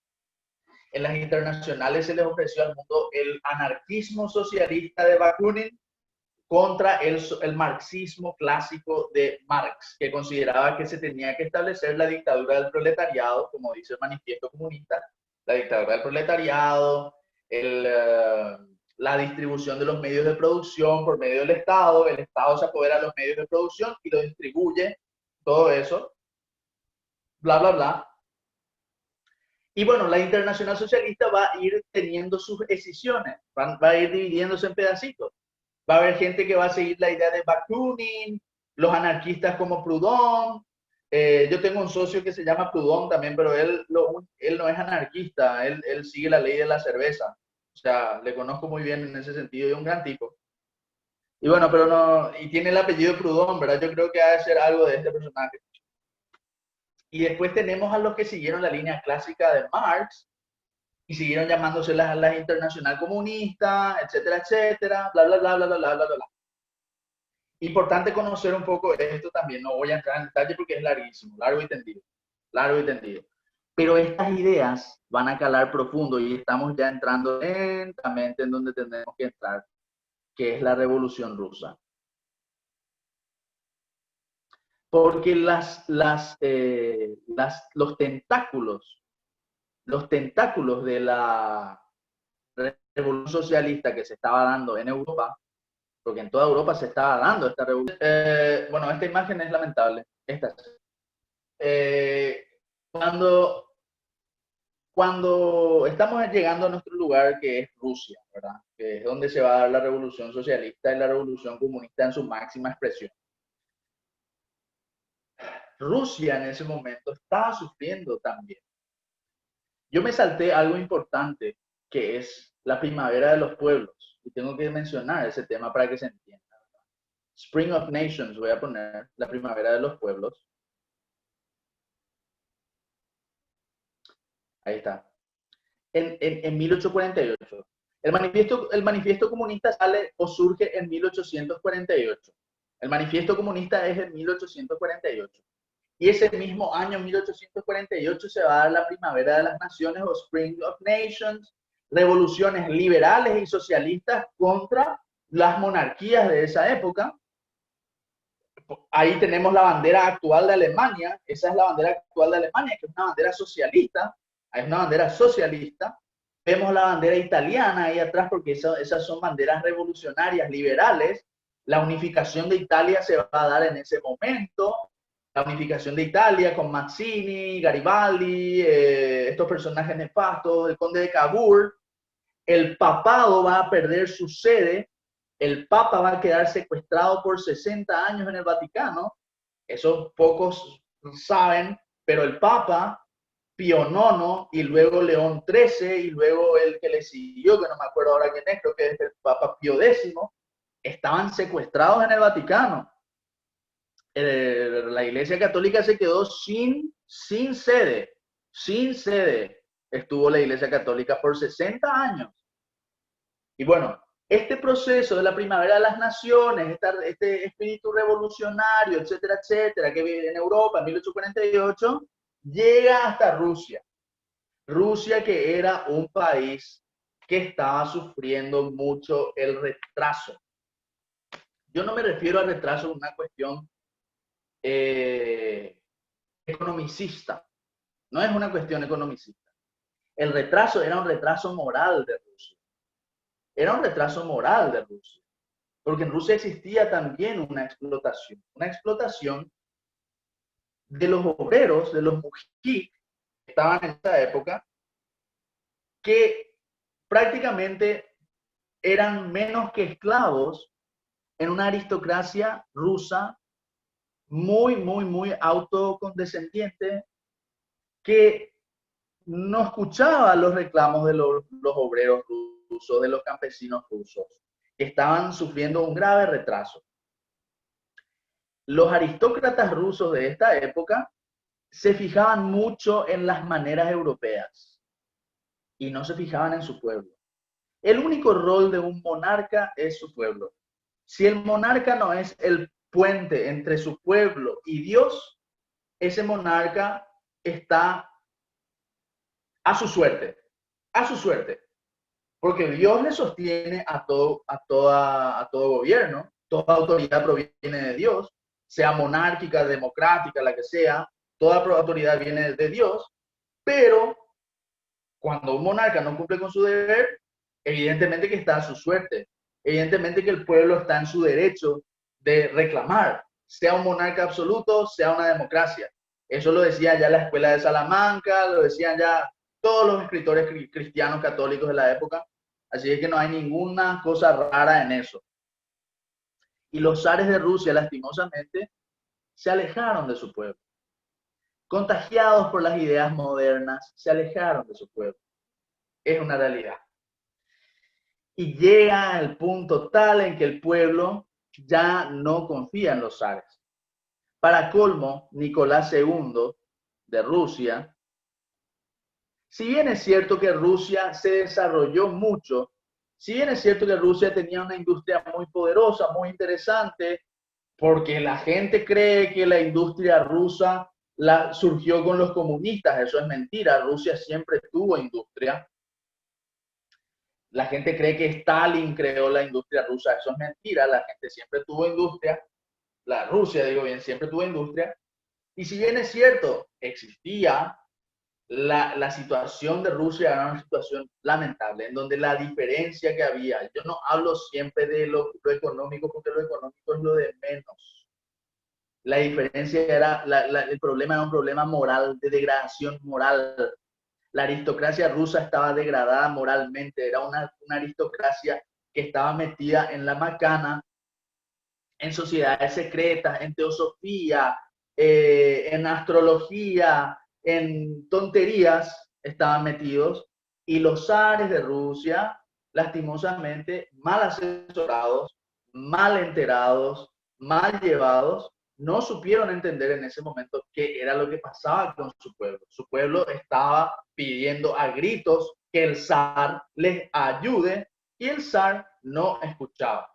En las internacionales se les ofreció al mundo el anarquismo socialista de Bakunin contra el marxismo clásico de Marx, que consideraba que se tenía que establecer la dictadura del proletariado, como dice el manifiesto comunista, la dictadura del proletariado, la distribución de los medios de producción por medio del Estado, el Estado se apodera de los medios de producción y los distribuye, todo eso, bla, bla, bla. Y bueno, la Internacional Socialista va a ir teniendo sus escisiones, va a ir dividiéndose en pedacitos. Va a haber gente que va a seguir la idea de Bakunin, los anarquistas como Proudhon. Yo tengo un socio que se llama Proudhon también, pero él no es anarquista, él sigue la ley de la cerveza. O sea, le conozco muy bien en ese sentido, es un gran tipo. Y bueno, pero no, y tiene el apellido Proudhon, ¿verdad? Yo creo que ha de ser algo de este personaje. Y después tenemos a los que siguieron la línea clásica de Marx, y siguieron llamándose las internacional comunista, etcétera, etcétera, bla, bla, bla, bla, bla, bla, bla, bla. Importante conocer un poco esto también, no voy a entrar en detalle porque es larguísimo, largo y tendido, largo y tendido. Pero estas ideas van a calar profundo y estamos ya entrando lentamente en donde tenemos que entrar, que es la Revolución Rusa. Porque los tentáculos de la revolución socialista que se estaba dando en Europa, porque en toda Europa se estaba dando esta revolución. Bueno, esta imagen es lamentable. Eh, cuando, cuando estamos llegando a nuestro lugar, que es Rusia, ¿verdad? Que es donde se va a dar la revolución socialista y la revolución comunista en su máxima expresión. Rusia en ese momento estaba sufriendo también. Yo me salté algo importante, que es la primavera de los pueblos, y tengo que mencionar ese tema para que se entienda. Spring of Nations, voy a poner la primavera de los pueblos. Ahí está. En 1848. El manifiesto comunista sale o surge en 1848. El manifiesto comunista es en 1848. Y ese mismo año, 1848, se va a dar la primavera de las naciones o Spring of Nations, revoluciones liberales y socialistas contra las monarquías de esa época. Ahí tenemos la bandera actual de Alemania, esa es la bandera actual de Alemania, que es una bandera socialista, es una bandera socialista. Vemos la bandera italiana ahí atrás porque esas son banderas revolucionarias, liberales. La unificación de Italia se va a dar en ese momento. La unificación de Italia con Mazzini, Garibaldi, estos personajes nefastos, el conde de Cavour. el papado va a perder su sede, el papa va a quedar secuestrado por 60 años en el Vaticano, eso pocos saben, pero el papa Pío IX y luego León XIII y luego el que le siguió, que no me acuerdo ahora quién es, creo que es el Papa Pío X, estaban secuestrados en el Vaticano. La Iglesia Católica se quedó sin sede, sin sede. Estuvo la Iglesia Católica por 60 años. Y bueno, este proceso de la primavera de las naciones, este espíritu revolucionario, etcétera, etcétera, que vive en Europa en 1848, llega hasta Rusia. Rusia, que era un país que estaba sufriendo mucho el retraso. Yo no me refiero al retraso en una cuestión economicista, no es una cuestión economicista. El retraso era un retraso moral de Rusia. Era un retraso moral de Rusia. Porque en Rusia existía también una explotación de los obreros, de los mujik, que estaban en esa época, que prácticamente eran menos que esclavos en una aristocracia rusa muy, muy, muy autocondescendiente que no escuchaba los reclamos de los obreros rusos, de los campesinos rusos, que estaban sufriendo un grave retraso. Los aristócratas rusos de esta época se fijaban mucho en las maneras europeas y no se fijaban en su pueblo. El único rol de un monarca es su pueblo. Si el monarca no es el puente entre su pueblo y Dios, ese monarca está a su suerte, porque Dios le sostiene a todo gobierno, toda autoridad proviene de Dios, sea monárquica, democrática, la que sea, toda autoridad viene de Dios, pero cuando un monarca no cumple con su deber, evidentemente que está a su suerte, evidentemente que el pueblo está en su derecho de reclamar, sea un monarca absoluto, sea una democracia. Eso lo decía ya la escuela de Salamanca, lo decían ya todos los escritores cristianos católicos de la época, así es que no hay ninguna cosa rara en eso. Y los zares de Rusia, lastimosamente, se alejaron de su pueblo. Contagiados por las ideas modernas, se alejaron de su pueblo. Es una realidad. Y llega al punto tal en que el pueblo ya no confía en los zares. Para colmo, Nicolás II de Rusia, si bien es cierto que Rusia se desarrolló mucho, si bien es cierto que Rusia tenía una industria muy poderosa, muy interesante, porque la gente cree que la industria rusa surgió con los comunistas, eso es mentira, Rusia siempre tuvo industria. La gente cree que Stalin creó la industria rusa, eso es mentira, la gente siempre tuvo industria, la Rusia, digo bien, siempre tuvo industria, y si bien es cierto, existía la situación de Rusia, era una situación lamentable, en donde la diferencia que había, yo no hablo siempre de lo económico, porque lo económico es lo de menos. La diferencia era, el problema era un problema moral, de degradación moral. La aristocracia rusa estaba degradada moralmente, era una aristocracia que estaba metida en la macana, en sociedades secretas, en teosofía, en astrología, en tonterías estaban metidos, y los zares de Rusia, lastimosamente, mal asesorados, mal enterados, mal llevados, no supieron entender en ese momento qué era lo que pasaba con su pueblo. Su pueblo estaba pidiendo a gritos que el zar les ayude y el zar no escuchaba.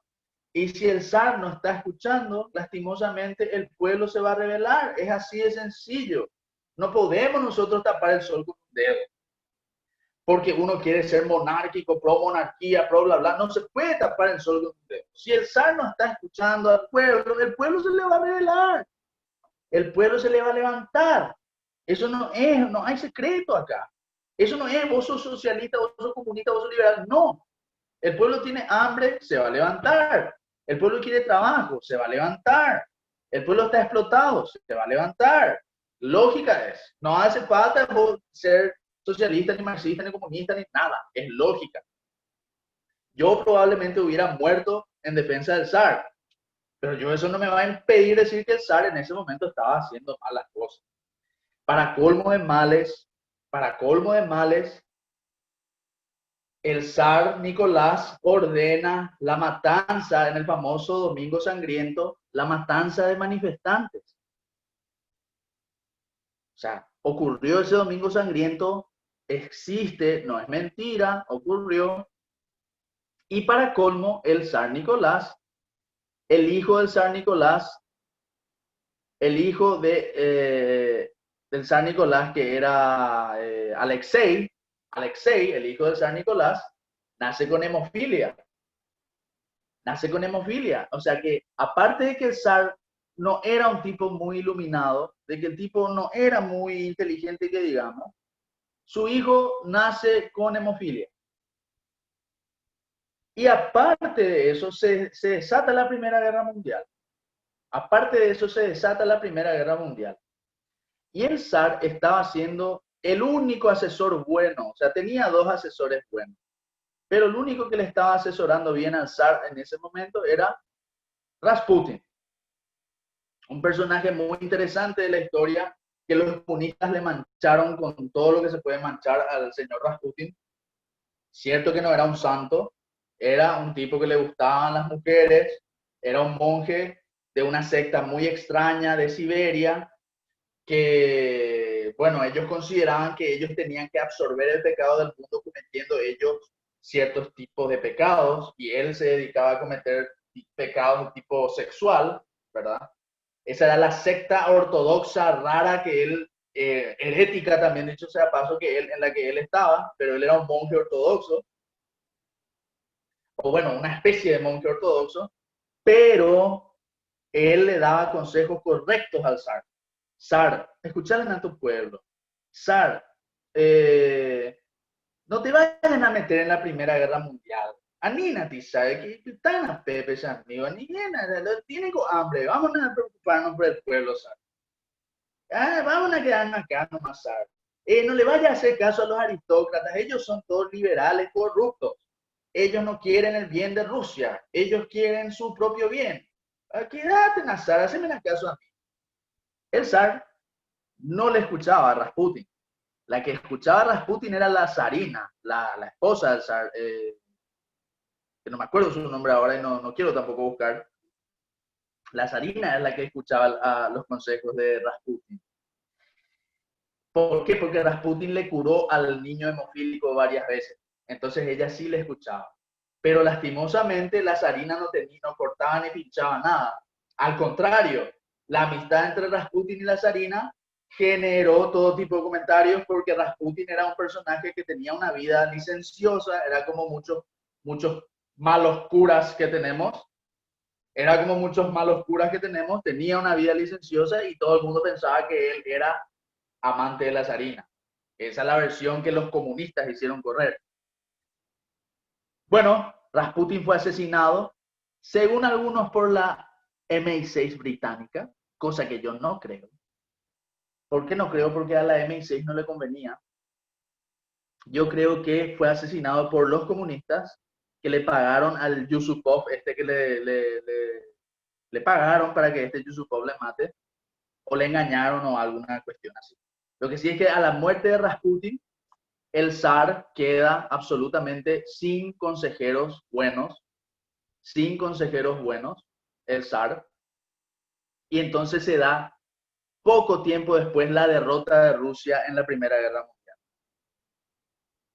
Y si el zar no está escuchando, lastimosamente el pueblo se va a rebelar. Es así de sencillo. No podemos nosotros tapar el sol con un dedo. Porque uno quiere ser monárquico, pro monarquía, pro bla bla. No se puede tapar el sol con un dedo. Si el zar no está escuchando al pueblo, el pueblo se le va a rebelar. El pueblo se le va a levantar. Eso no es, no hay secreto acá. Eso no es, vos sos socialista, vos sos comunista, vos sos liberal. No. El pueblo tiene hambre, se va a levantar. El pueblo quiere trabajo, se va a levantar. El pueblo está explotado, se va a levantar. Lógica es. No hace falta ser socialista, ni marxista, ni comunista, ni nada. Es lógica. Yo probablemente hubiera muerto en defensa del zar, pero yo eso no me va a impedir decir que el zar en ese momento estaba haciendo malas cosas. Para colmo de males, para colmo de males, el zar Nicolás ordena la matanza en el famoso Domingo Sangriento, la matanza de manifestantes. O sea, ocurrió ese Domingo Sangriento, existe, no es mentira, ocurrió. Y para colmo, el zar Nicolás, el hijo del zar Nicolás, el hijo del zar Nicolás, que era Alexei, el hijo del zar Nicolás, nace con hemofilia. Nace con hemofilia. O sea que, aparte de que el zar no era un tipo muy iluminado, de que el tipo no era muy inteligente, que digamos, su hijo nace con hemofilia. Y aparte de eso, se desata la Primera Guerra Mundial. Aparte de eso, se desata la Primera Guerra Mundial. Y el zar estaba siendo el único asesor bueno, o sea, tenía dos asesores buenos, pero el único que le estaba asesorando bien al zar en ese momento era Rasputin, un personaje muy interesante de la historia que los comunistas le mancharon con todo lo que se puede manchar al señor Rasputin. Cierto que no era un santo, era un tipo que le gustaban las mujeres, era un monje de una secta muy extraña de Siberia, que, bueno, ellos consideraban que ellos tenían que absorber el pecado del mundo cometiendo ellos ciertos tipos de pecados, y él se dedicaba a cometer pecados de tipo sexual, ¿verdad? Esa era la secta ortodoxa rara que él, herética también, dicho sea paso, que él, en la que él estaba, pero él era un monje ortodoxo, o bueno, una especie de monje ortodoxo, pero él le daba consejos correctos al zar. Zar, escuchalen a tu pueblo. Zar, eh, no te vayan a meter en la Primera Guerra Mundial. Anínate, ¿sabes? Que están a Pepe, amigo. Tienen hambre. Vamos a preocuparnos por el pueblo, Zar. Vamos a quedarnos acá nomás, Zar. No le vaya a hacer caso a los aristócratas. Ellos son todos liberales corruptos. Ellos no quieren el bien de Rusia. Ellos quieren su propio bien. Quédate, Nazar, haceme caso a mí. El zar no le escuchaba a Rasputin. La que escuchaba a Rasputin era la zarina, la esposa del zar, que no me acuerdo su nombre ahora y no quiero tampoco buscar. La zarina es la que escuchaba a los consejos de Rasputin. ¿Por qué? Porque Rasputin le curó al niño hemofílico varias veces. Entonces ella sí le escuchaba. Pero lastimosamente la zarina no cortaba ni pinchaba nada. Al contrario, la amistad entre Rasputin y la zarina generó todo tipo de comentarios porque Rasputin era un personaje que tenía una vida licenciosa, era como muchos malos curas que tenemos, tenía una vida licenciosa y todo el mundo pensaba que él era amante de la zarina. Esa es la versión que los comunistas hicieron correr. Bueno, Rasputin fue asesinado, según algunos, por la MI6 británica, cosa que yo no creo. ¿Por qué no creo? Porque a la MI6 no le convenía. Yo creo que fue asesinado por los comunistas que le pagaron al Yusupov, que le pagaron para que este Yusupov le mate, o le engañaron o alguna cuestión así. Lo que sí es que a la muerte de Rasputin, el zar queda absolutamente sin consejeros buenos, el zar, y entonces se da poco tiempo después la derrota de Rusia en la Primera Guerra Mundial.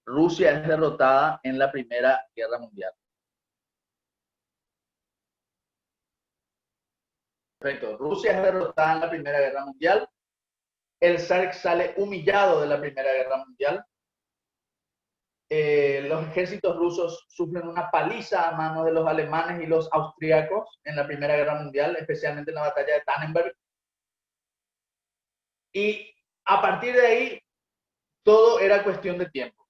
Rusia es derrotada en la Primera Guerra Mundial. Perfecto. Rusia es derrotada en la Primera Guerra Mundial. El zar sale humillado de la Primera Guerra Mundial. Los ejércitos rusos sufren una paliza a manos de los alemanes y los austríacos en la Primera Guerra Mundial, especialmente en la batalla de Tannenberg. Y a partir de ahí, todo era cuestión de tiempo.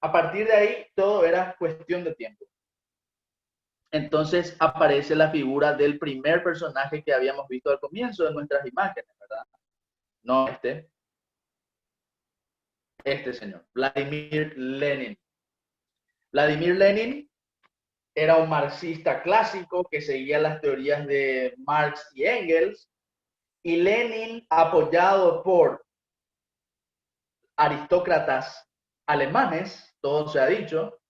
A partir de ahí, todo era cuestión de tiempo. Entonces aparece la figura del primer personaje que habíamos visto al comienzo de nuestras imágenes, ¿verdad? No este señor, Vladimir Lenin. Vladimir Lenin era un marxista clásico que seguía las teorías de Marx y Engels, y Lenin, apoyado por aristócratas alemanes, todo se ha dicho,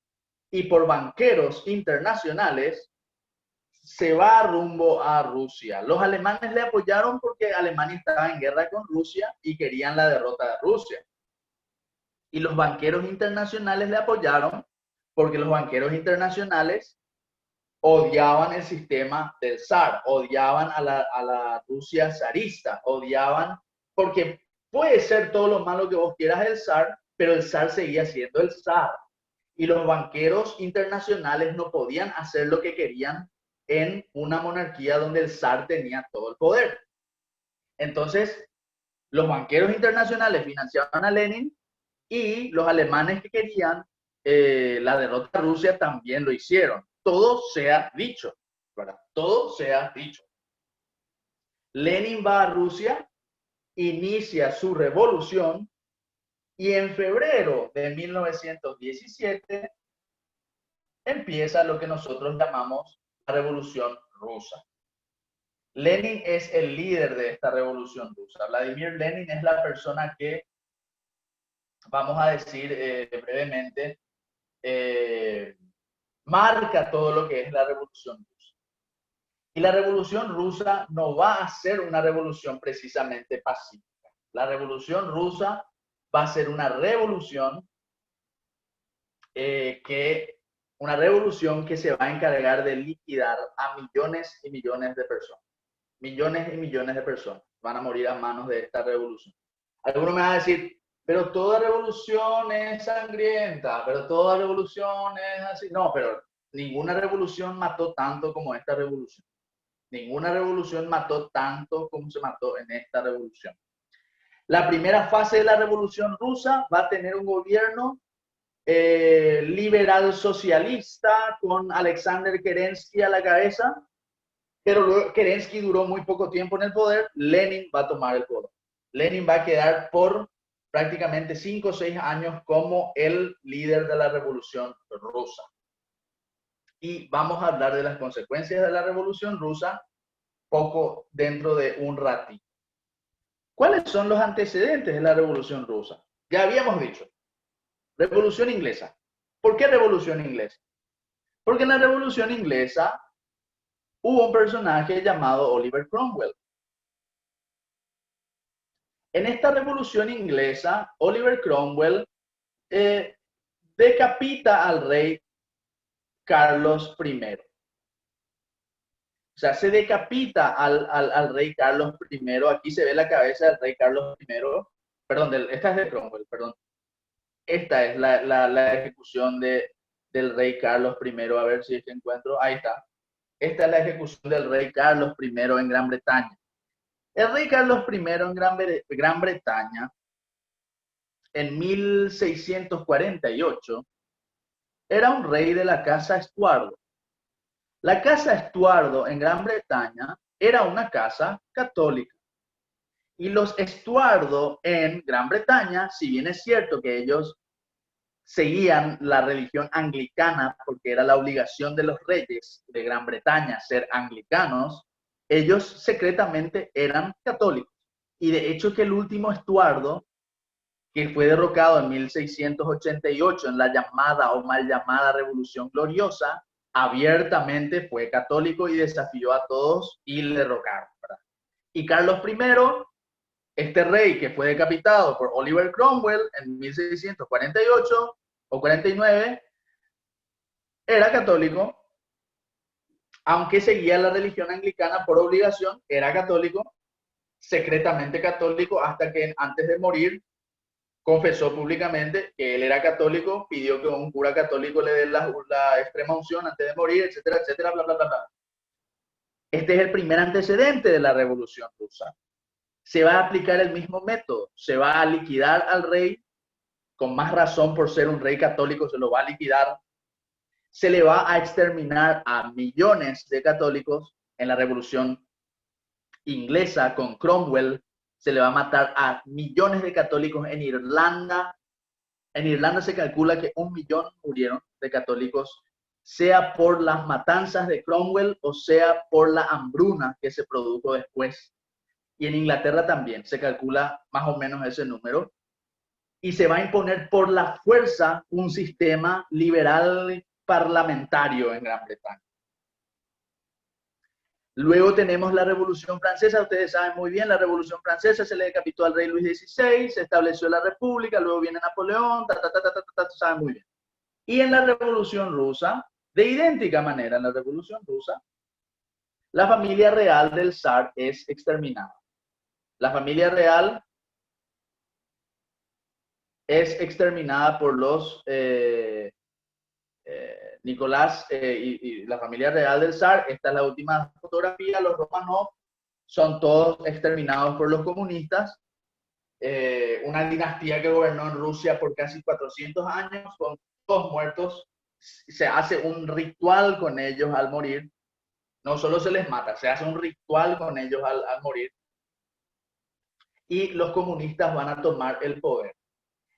y por banqueros internacionales, se va rumbo a Rusia. Los alemanes le apoyaron porque Alemania estaba en guerra con Rusia y querían la derrota de Rusia. Y los banqueros internacionales le apoyaron porque los banqueros internacionales odiaban el sistema del zar, odiaban a la Rusia zarista, odiaban, porque puede ser todo lo malo que vos quieras del zar, pero el zar seguía siendo el zar. Y los banqueros internacionales no podían hacer lo que querían en una monarquía donde el zar tenía todo el poder. Entonces, los banqueros internacionales financiaban a Lenin y los alemanes que querían la derrota de Rusia también lo hicieron. Todo sea dicho, ¿verdad? Todo sea dicho. Lenin va a Rusia, inicia su revolución y en febrero de 1917 empieza lo que nosotros llamamos la Revolución Rusa. Lenin es el líder de esta revolución rusa. Vladimir Lenin es la persona que, vamos a decir brevemente, marca todo lo que es la revolución rusa. Y la revolución rusa no va a ser una revolución precisamente pacífica. La revolución rusa va a ser una revolución una revolución que se va a encargar de liquidar a millones y millones de personas. Millones y millones de personas van a morir a manos de esta revolución. Algunos me van a decir, pero toda revolución es sangrienta, pero toda revolución es así. No, pero ninguna revolución mató tanto como esta revolución. Ninguna revolución mató tanto como se mató en esta revolución. La primera fase de la revolución rusa va a tener un gobierno liberal socialista con Alexander Kerensky a la cabeza, pero luego Kerensky duró muy poco tiempo en el poder. Lenin va a tomar el poder. Lenin va a quedar por prácticamente 5 o 6 años como el líder de la revolución rusa. Y vamos a hablar de las consecuencias de la revolución rusa poco dentro de un ratito. ¿Cuáles son los antecedentes de la revolución rusa? Ya habíamos dicho, revolución inglesa. ¿Por qué revolución inglesa? Porque en la revolución inglesa hubo un personaje llamado Oliver Cromwell. En esta revolución inglesa, Oliver Cromwell decapita al rey Carlos I. O sea, se decapita al rey Carlos I. Aquí se ve la cabeza del rey Carlos I. Perdón, esta es de Cromwell, perdón. Esta es la ejecución del rey Carlos I. A ver si encuentro. Ahí está. Esta es la ejecución del rey Carlos I en Gran Bretaña. El rey Carlos I en Gran Bretaña, en 1648, era un rey de la casa Estuardo. La casa Estuardo en Gran Bretaña era una casa católica. Y los Estuardo en Gran Bretaña, si bien es cierto que ellos seguían la religión anglicana porque era la obligación de los reyes de Gran Bretaña ser anglicanos, ellos secretamente eran católicos. Y de hecho que el último Estuardo, que fue derrocado en 1688 en la llamada o mal llamada Revolución Gloriosa, abiertamente fue católico y desafió a todos y le derrocaron, ¿verdad? Y Carlos I, este rey que fue decapitado por Oliver Cromwell en 1648 o 49, era católico, aunque seguía la religión anglicana por obligación, era católico, secretamente católico, hasta que antes de morir confesó públicamente que él era católico, pidió que un cura católico le dé la extrema unción antes de morir, etcétera, etcétera, bla, bla, bla, bla. Este es el primer antecedente de la Revolución Rusa. Se va a aplicar el mismo método, se va a liquidar al rey, con más razón por ser un rey católico se lo va a liquidar, se le va a exterminar a millones de católicos. En la Revolución Inglesa con Cromwell se le va a matar a millones de católicos en Irlanda. En Irlanda se calcula que 1 millón murieron de católicos sea por las matanzas de Cromwell o sea por la hambruna que se produjo después. Y en Inglaterra también se calcula más o menos ese número. Y se va a imponer por la fuerza un sistema liberal parlamentario en Gran Bretaña. Luego tenemos la Revolución Francesa, ustedes saben muy bien, la Revolución Francesa se le decapitó al rey Luis XVI, se estableció la República, luego viene Napoleón, saben muy bien. Y en la Revolución Rusa, de idéntica manera, en la Revolución Rusa, la familia real del zar es exterminada. La familia real es exterminada por los Nicolás y la familia real del zar. Esta es la última fotografía. Los Romanov son todos exterminados por los comunistas. Una dinastía que gobernó en Rusia por casi 400 años, con todos muertos. Se hace un ritual con ellos al morir. No solo se les mata, se hace un ritual con ellos al morir. Y los comunistas van a tomar el poder.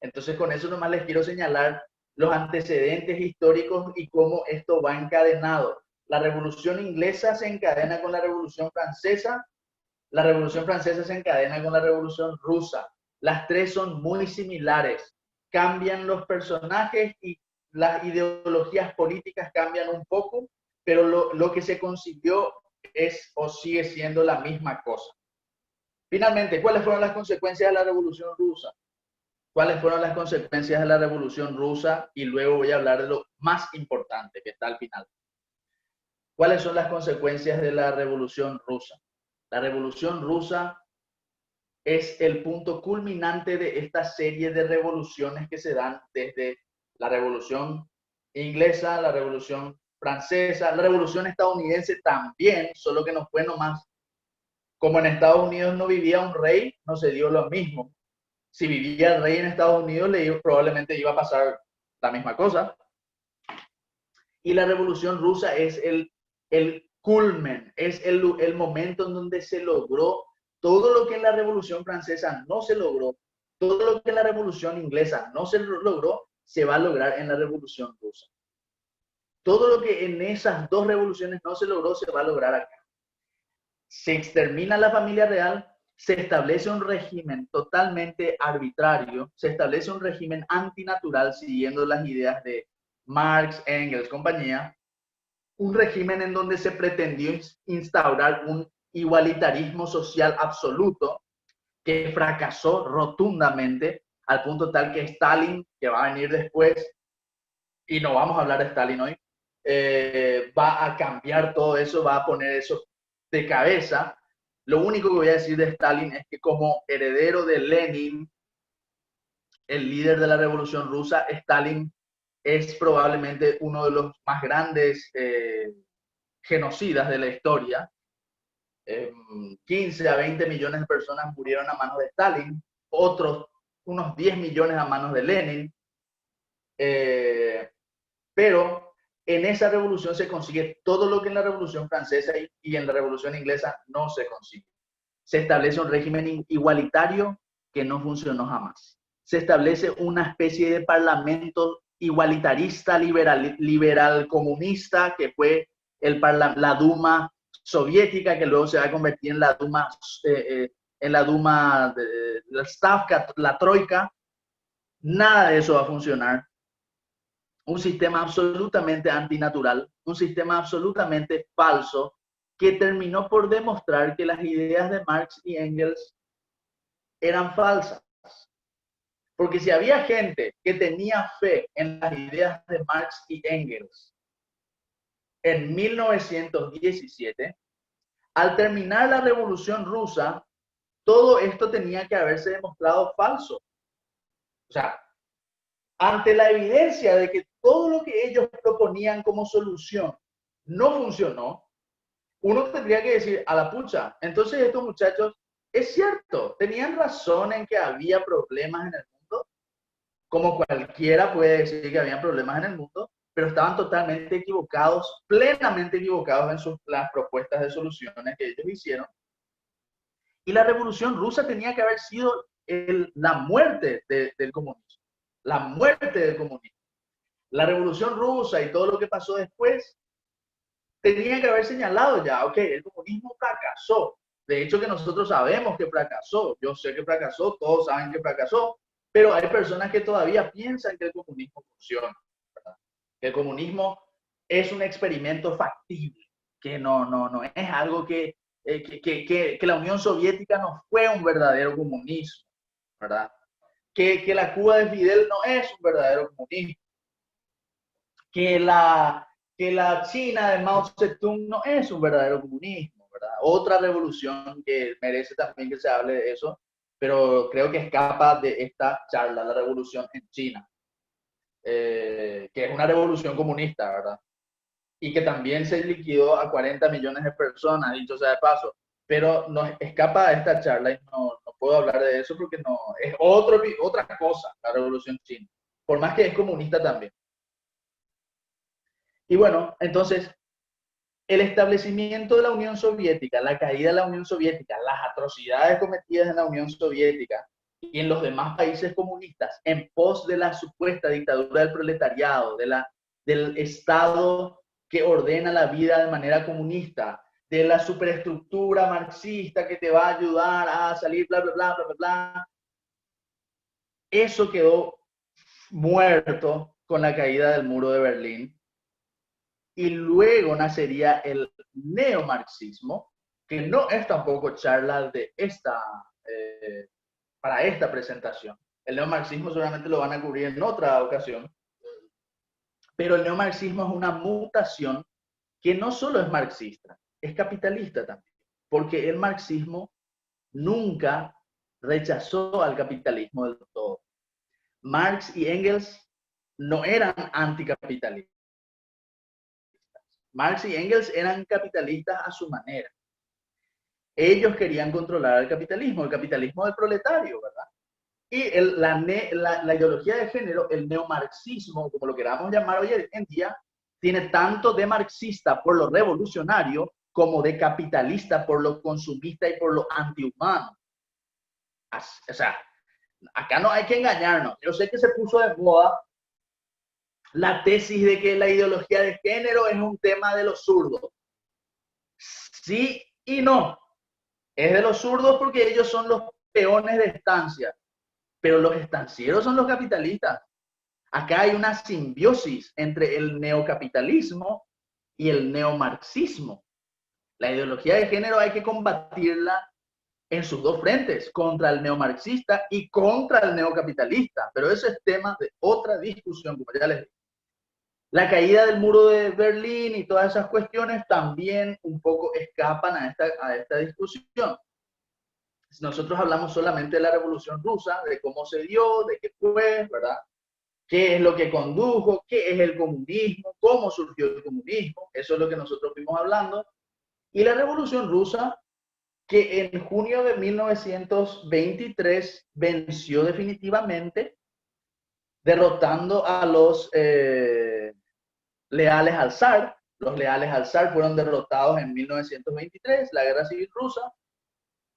Entonces, con eso nomás les quiero señalar los antecedentes históricos y cómo esto va encadenado. La Revolución Inglesa se encadena con la Revolución Francesa, la Revolución Francesa se encadena con la Revolución Rusa. Las tres son muy similares. Cambian los personajes y las ideologías políticas cambian un poco, pero lo que se consiguió es o sigue siendo la misma cosa. Finalmente, ¿cuáles fueron las consecuencias de la Revolución Rusa? ¿Cuáles fueron las consecuencias de la Revolución Rusa? Y luego voy a hablar de lo más importante que está al final. ¿Cuáles son las consecuencias de la Revolución Rusa? La Revolución Rusa es el punto culminante de esta serie de revoluciones que se dan desde la Revolución Inglesa, la Revolución Francesa, la Revolución Estadounidense también, solo que no fue nomás. Como en Estados Unidos no vivía un rey, no se dio lo mismo. Si vivía el rey en Estados Unidos, probablemente iba a pasar la misma cosa. Y la Revolución Rusa es el culmen, es el momento en donde se logró todo lo que en la Revolución Francesa no se logró, todo lo que en la Revolución Inglesa no se logró, se va a lograr en la Revolución Rusa. Todo lo que en esas dos revoluciones no se logró, se va a lograr acá. Se extermina la familia real, se establece un régimen totalmente arbitrario, se establece un régimen antinatural siguiendo las ideas de Marx, Engels, compañía, un régimen en donde se pretendió instaurar un igualitarismo social absoluto que fracasó rotundamente al punto tal que Stalin, que va a venir después, y no vamos a hablar de Stalin hoy, va a cambiar todo eso, va a poner eso de cabeza. Lo único que voy a decir de Stalin es que como heredero de Lenin, el líder de la Revolución Rusa, Stalin es probablemente uno de los más grandes genocidas de la historia. 15 a 20 millones de personas murieron a manos de Stalin, otros unos 10 millones a manos de Lenin. Pero en esa revolución se consigue todo lo que en la Revolución Francesa y en la Revolución Inglesa no se consigue. Se establece un régimen igualitario que no funcionó jamás. Se establece una especie de parlamento igualitarista, liberal comunista, que fue la Duma soviética, que luego se va a convertir en la Duma, la Stavka, la Troika. Nada de eso va a funcionar. Un sistema absolutamente antinatural, un sistema absolutamente falso, que terminó por demostrar que las ideas de Marx y Engels eran falsas. Porque si había gente que tenía fe en las ideas de Marx y Engels en 1917, al terminar la Revolución Rusa, todo esto tenía que haberse demostrado falso. O sea, ante la evidencia de que todo lo que ellos proponían como solución no funcionó, uno tendría que decir, a la pucha, entonces estos muchachos, es cierto, tenían razón en que había problemas en el mundo, como cualquiera puede decir que había problemas en el mundo, pero estaban totalmente equivocados, plenamente equivocados en las propuestas de soluciones que ellos hicieron. Y la Revolución Rusa tenía que haber sido la muerte del comunismo, la muerte del comunismo. La Revolución Rusa y todo lo que pasó después tenía que haber señalado ya, ok, el comunismo fracasó. De hecho, que nosotros sabemos que fracasó. Yo sé que fracasó, todos saben que fracasó, pero hay personas que todavía piensan que el comunismo funciona, ¿verdad? Que el comunismo es un experimento factible, que no es algo que la Unión Soviética no fue un verdadero comunismo, ¿verdad? Que la Cuba de Fidel no es un verdadero comunismo, que la China de Mao Zedong no es un verdadero comunismo, ¿verdad? Otra revolución que merece también que se hable de eso, pero creo que escapa de esta charla, la revolución en China, que es una revolución comunista, ¿verdad? Y que también se liquidó a 40 millones de personas, dicho sea de paso, pero nos escapa de esta charla y no puedo hablar de eso porque no, es otra cosa, la revolución china, por más que es comunista también. Y bueno, entonces, el establecimiento de la Unión Soviética, la caída de la Unión Soviética, las atrocidades cometidas en la Unión Soviética y en los demás países comunistas en pos de la supuesta dictadura del proletariado, del Estado que ordena la vida de manera comunista, de la superestructura marxista que te va a ayudar a salir, bla, bla, bla, bla, bla, bla. Eso quedó muerto con la caída del muro de Berlín. Y luego nacería el neomarxismo, que no es tampoco charla de para esta presentación. El neomarxismo seguramente lo van a cubrir en otra ocasión, pero el neomarxismo es una mutación que no solo es marxista, es capitalista también, porque el marxismo nunca rechazó al capitalismo del todo. Marx y Engels no eran anticapitalistas. Marx y Engels eran capitalistas a su manera. Ellos querían controlar el capitalismo del proletario, ¿verdad? Y la ideología de género, el neomarxismo, como lo queramos llamar hoy en día, tiene tanto de marxista por lo revolucionario como de capitalista por lo consumista y por lo antihumano. O sea, acá no hay que engañarnos. Yo sé que se puso de moda la tesis de que la ideología de género es un tema de los zurdos. Sí y no. Es de los zurdos porque ellos son los peones de estancia, pero los estancieros son los capitalistas. Acá hay una simbiosis entre el neocapitalismo y el neomarxismo. La ideología de género hay que combatirla en sus dos frentes, contra el neomarxista y contra el neocapitalista, pero ese es tema de otra discusión, como ya les dije. La caída del muro de Berlín y todas esas cuestiones también un poco escapan a esta discusión. Nosotros hablamos solamente de la Revolución Rusa, de cómo se dio, de qué fue, ¿verdad? ¿Qué es lo que condujo? ¿Qué es el comunismo? ¿Cómo surgió el comunismo? Eso es lo que nosotros fuimos hablando. Y la Revolución Rusa, que en junio de 1923 venció definitivamente, derrotando a los leales al zar. Los leales al zar fueron derrotados en 1923, la Guerra Civil Rusa.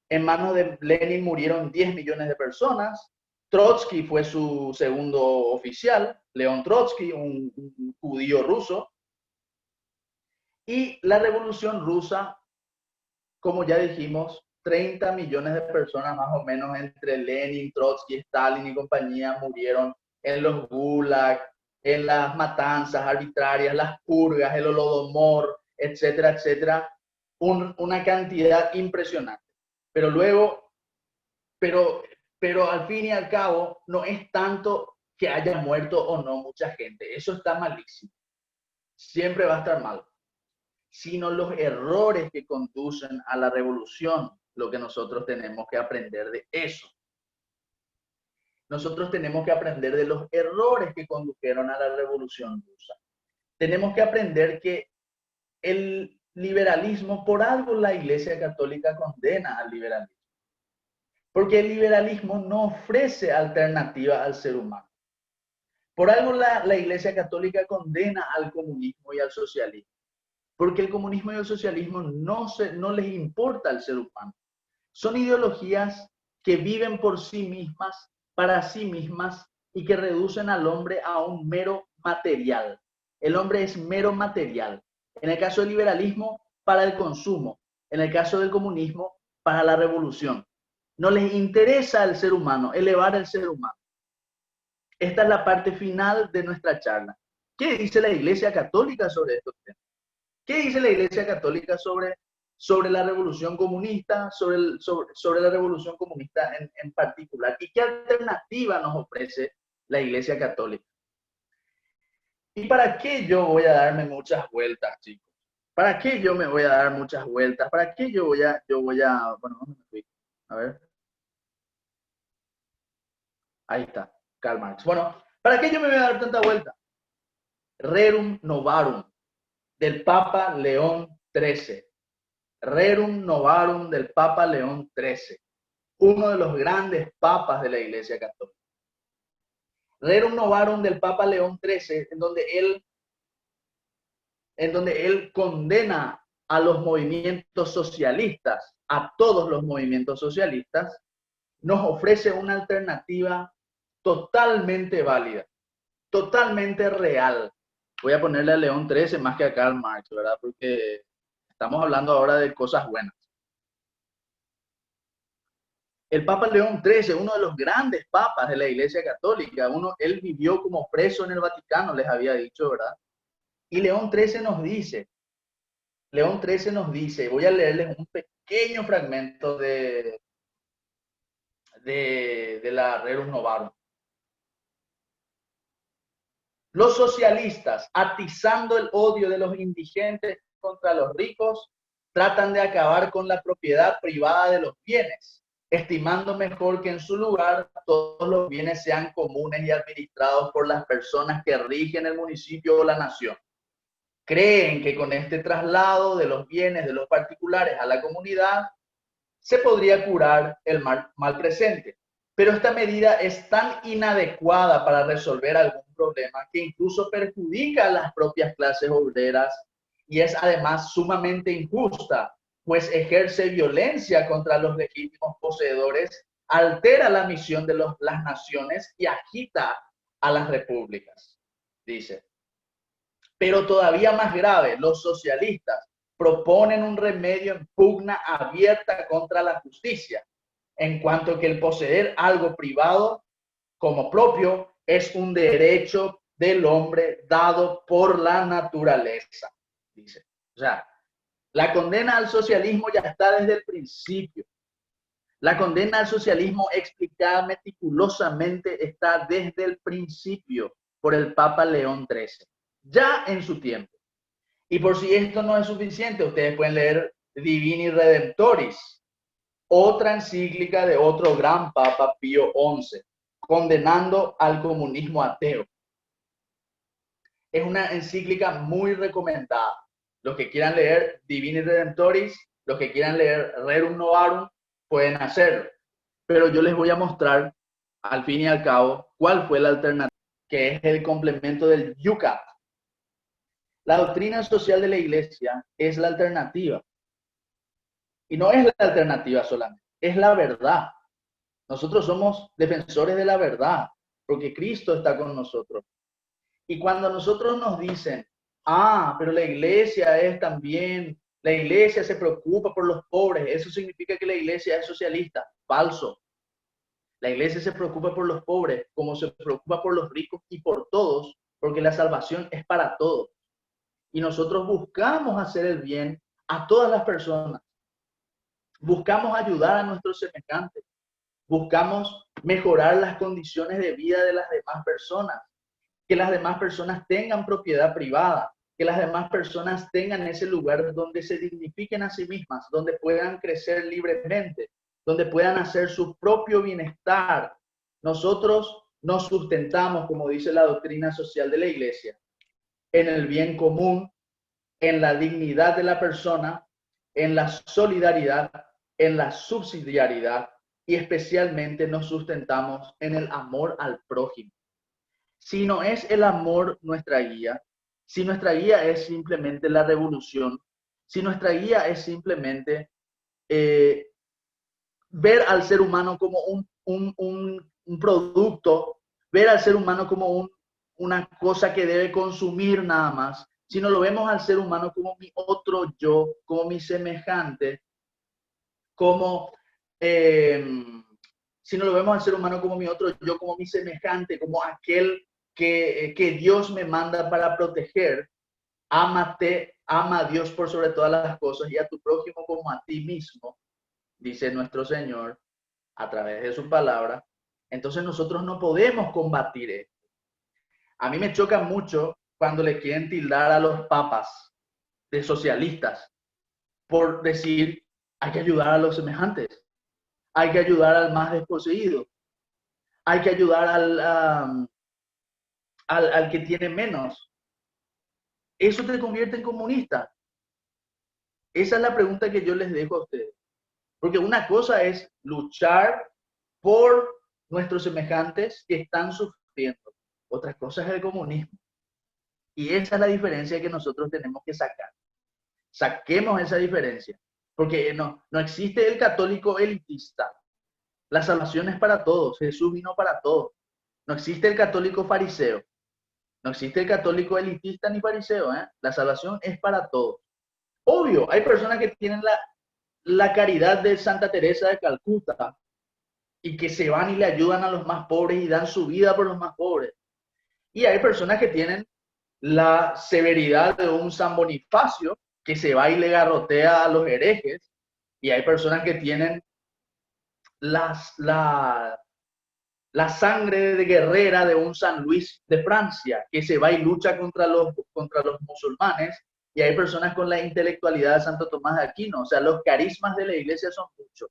En manos de Lenin murieron 10 millones de personas. Trotsky fue su segundo oficial, León Trotsky, un judío ruso. Y la Revolución Rusa, como ya dijimos, 30 millones de personas más o menos entre Lenin, Trotsky, Stalin y compañía murieron en los gulag, en las matanzas arbitrarias, las purgas, el holodomor, etcétera, etcétera. Una cantidad impresionante. Pero luego, pero al fin y al cabo, no es tanto que haya muerto o no mucha gente. Eso está malísimo. Siempre va a estar mal. Sino los errores que conducen a la revolución, lo que nosotros tenemos que aprender de eso. Nosotros tenemos que aprender de los errores que condujeron a la revolución rusa. Tenemos que aprender que el liberalismo, por algo la Iglesia Católica condena al liberalismo. Porque el liberalismo no ofrece alternativa al ser humano. Por algo la Iglesia Católica condena al comunismo y al socialismo. Porque el comunismo y el socialismo no les importa al ser humano. Son ideologías que viven por sí mismas, para sí mismas, y que reducen al hombre a un mero material. El hombre es mero material. En el caso del liberalismo, para el consumo. En el caso del comunismo, para la revolución. No les interesa el ser humano, elevar el ser humano. Esta es la parte final de nuestra charla. ¿Qué dice la Iglesia Católica sobre estos temas? ¿Qué dice la Iglesia Católica sobre la revolución comunista, sobre la revolución comunista en particular? ¿Y qué alternativa nos ofrece la Iglesia Católica? ¿Y para qué yo voy a darme muchas vueltas, chicos? ¿Para qué yo me voy a dar muchas vueltas? ¿Para qué yo voy a, bueno, ¿dónde me fui? A ver. Ahí está, Karl Marx. Bueno, ¿para qué yo me voy a dar tanta vuelta? Rerum Novarum, del Papa León XIII. Rerum Novarum del Papa León XIII, uno de los grandes papas de la Iglesia Católica. Rerum Novarum del Papa León XIII, en donde él condena a los movimientos socialistas, a todos los movimientos socialistas, nos ofrece una alternativa totalmente válida, totalmente real. Voy a ponerle a León XIII más que a Karl Marx, ¿verdad? Porque estamos hablando ahora de cosas buenas. El Papa León XIII, uno de los grandes papas de la Iglesia Católica, él vivió como preso en el Vaticano, les había dicho, ¿verdad? Y León XIII nos dice, voy a leerles un pequeño fragmento de la Rerum Novarum. Los socialistas, atizando el odio de los indigentes contra los ricos, tratan de acabar con la propiedad privada de los bienes, estimando mejor que en su lugar todos los bienes sean comunes y administrados por las personas que rigen el municipio o la nación. Creen que con este traslado de los bienes de los particulares a la comunidad se podría curar el mal presente. Pero esta medida es tan inadecuada para resolver algún problema que incluso perjudica a las propias clases obreras y es además sumamente injusta, pues ejerce violencia contra los legítimos poseedores, altera la misión de las naciones y agita a las repúblicas, dice. Pero todavía más grave, los socialistas proponen un remedio en pugna abierta contra la justicia, en cuanto que el poseer algo privado como propio es un derecho del hombre dado por la naturaleza, dice. O sea, la condena al socialismo ya está desde el principio. La condena al socialismo explicada meticulosamente está desde el principio por el Papa León XIII, ya en su tiempo. Y por si esto no es suficiente, ustedes pueden leer Divini Redemptoris, otra encíclica de otro gran Papa Pío XI, condenando al comunismo ateo. Es una encíclica muy recomendada. Los que quieran leer Divini Redemptoris, los que quieran leer Rerum Novarum, pueden hacerlo. Pero yo les voy a mostrar, al fin y al cabo, cuál fue la alternativa, que es el complemento del Yucat. La doctrina social de la Iglesia es la alternativa. Y no es la alternativa solamente, es la verdad. Nosotros somos defensores de la verdad, porque Cristo está con nosotros. Y cuando nosotros nos dicen, pero la Iglesia es también, la Iglesia se preocupa por los pobres, eso significa que la Iglesia es socialista. Falso. La Iglesia se preocupa por los pobres, como se preocupa por los ricos y por todos, porque la salvación es para todos. Y nosotros buscamos hacer el bien a todas las personas. Buscamos ayudar a nuestros semejantes. Buscamos mejorar las condiciones de vida de las demás personas. Que las demás personas tengan propiedad privada. Que las demás personas tengan ese lugar donde se dignifiquen a sí mismas, donde puedan crecer libremente, donde puedan hacer su propio bienestar. Nosotros nos sustentamos, como dice la doctrina social de la Iglesia, en el bien común, en la dignidad de la persona, en la solidaridad, en la subsidiariedad y especialmente nos sustentamos en el amor al prójimo. Si no es el amor nuestra guía, si nuestra guía es simplemente la revolución, si nuestra guía es simplemente ver al ser humano como un producto, ver al ser humano como una cosa que debe consumir nada más, sino lo vemos al ser humano como mi otro yo, como mi semejante, como, eh, si no lo vemos al ser humano como mi otro yo, como mi semejante, como aquel que Dios me manda para proteger, ámate, ama a Dios por sobre todas las cosas y a tu prójimo como a ti mismo, dice nuestro Señor a través de su palabra. Entonces nosotros no podemos combatir esto. A mí me choca mucho cuando le quieren tildar a los papas de socialistas por decir hay que ayudar a los semejantes, hay que ayudar al más desposeído, hay que ayudar al que tiene menos. ¿Eso te convierte en comunista? Esa es la pregunta que yo les dejo a ustedes. Porque una cosa es luchar por nuestros semejantes que están sufriendo. Otra cosa es el comunismo. Y esa es la diferencia que nosotros tenemos que sacar. Saquemos esa diferencia. Porque no existe el católico elitista. La salvación es para todos. Jesús vino para todos. No existe el católico fariseo. No existe el católico elitista ni fariseo. La salvación es para todos. Obvio, hay personas que tienen la caridad de Santa Teresa de Calcuta y que se van y le ayudan a los más pobres y dan su vida por los más pobres. Y hay personas que tienen la severidad de un San Bonifacio que se va y le garrotea a los herejes. Y hay personas que tienen la sangre de guerrera de un San Luis de Francia que se va y lucha contra los musulmanes. Y hay personas con la intelectualidad de Santo Tomás de Aquino. O sea, los carismas de la iglesia son muchos.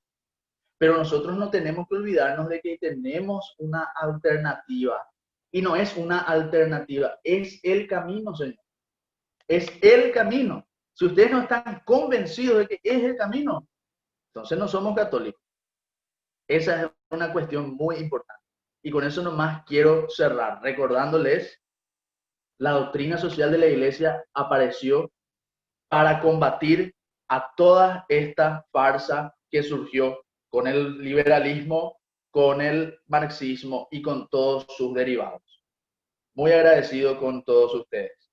Pero nosotros no tenemos que olvidarnos de que tenemos una alternativa. Y no es una alternativa, es el camino, Señor. Es el camino. Si ustedes no están convencidos de que es el camino, entonces no somos católicos. Esa es una cuestión muy importante. Y con eso nomás quiero cerrar, recordándoles, la doctrina social de la iglesia apareció para combatir a toda esta farsa que surgió con el liberalismo, con el marxismo y con todos sus derivados. Muy agradecido con todos ustedes.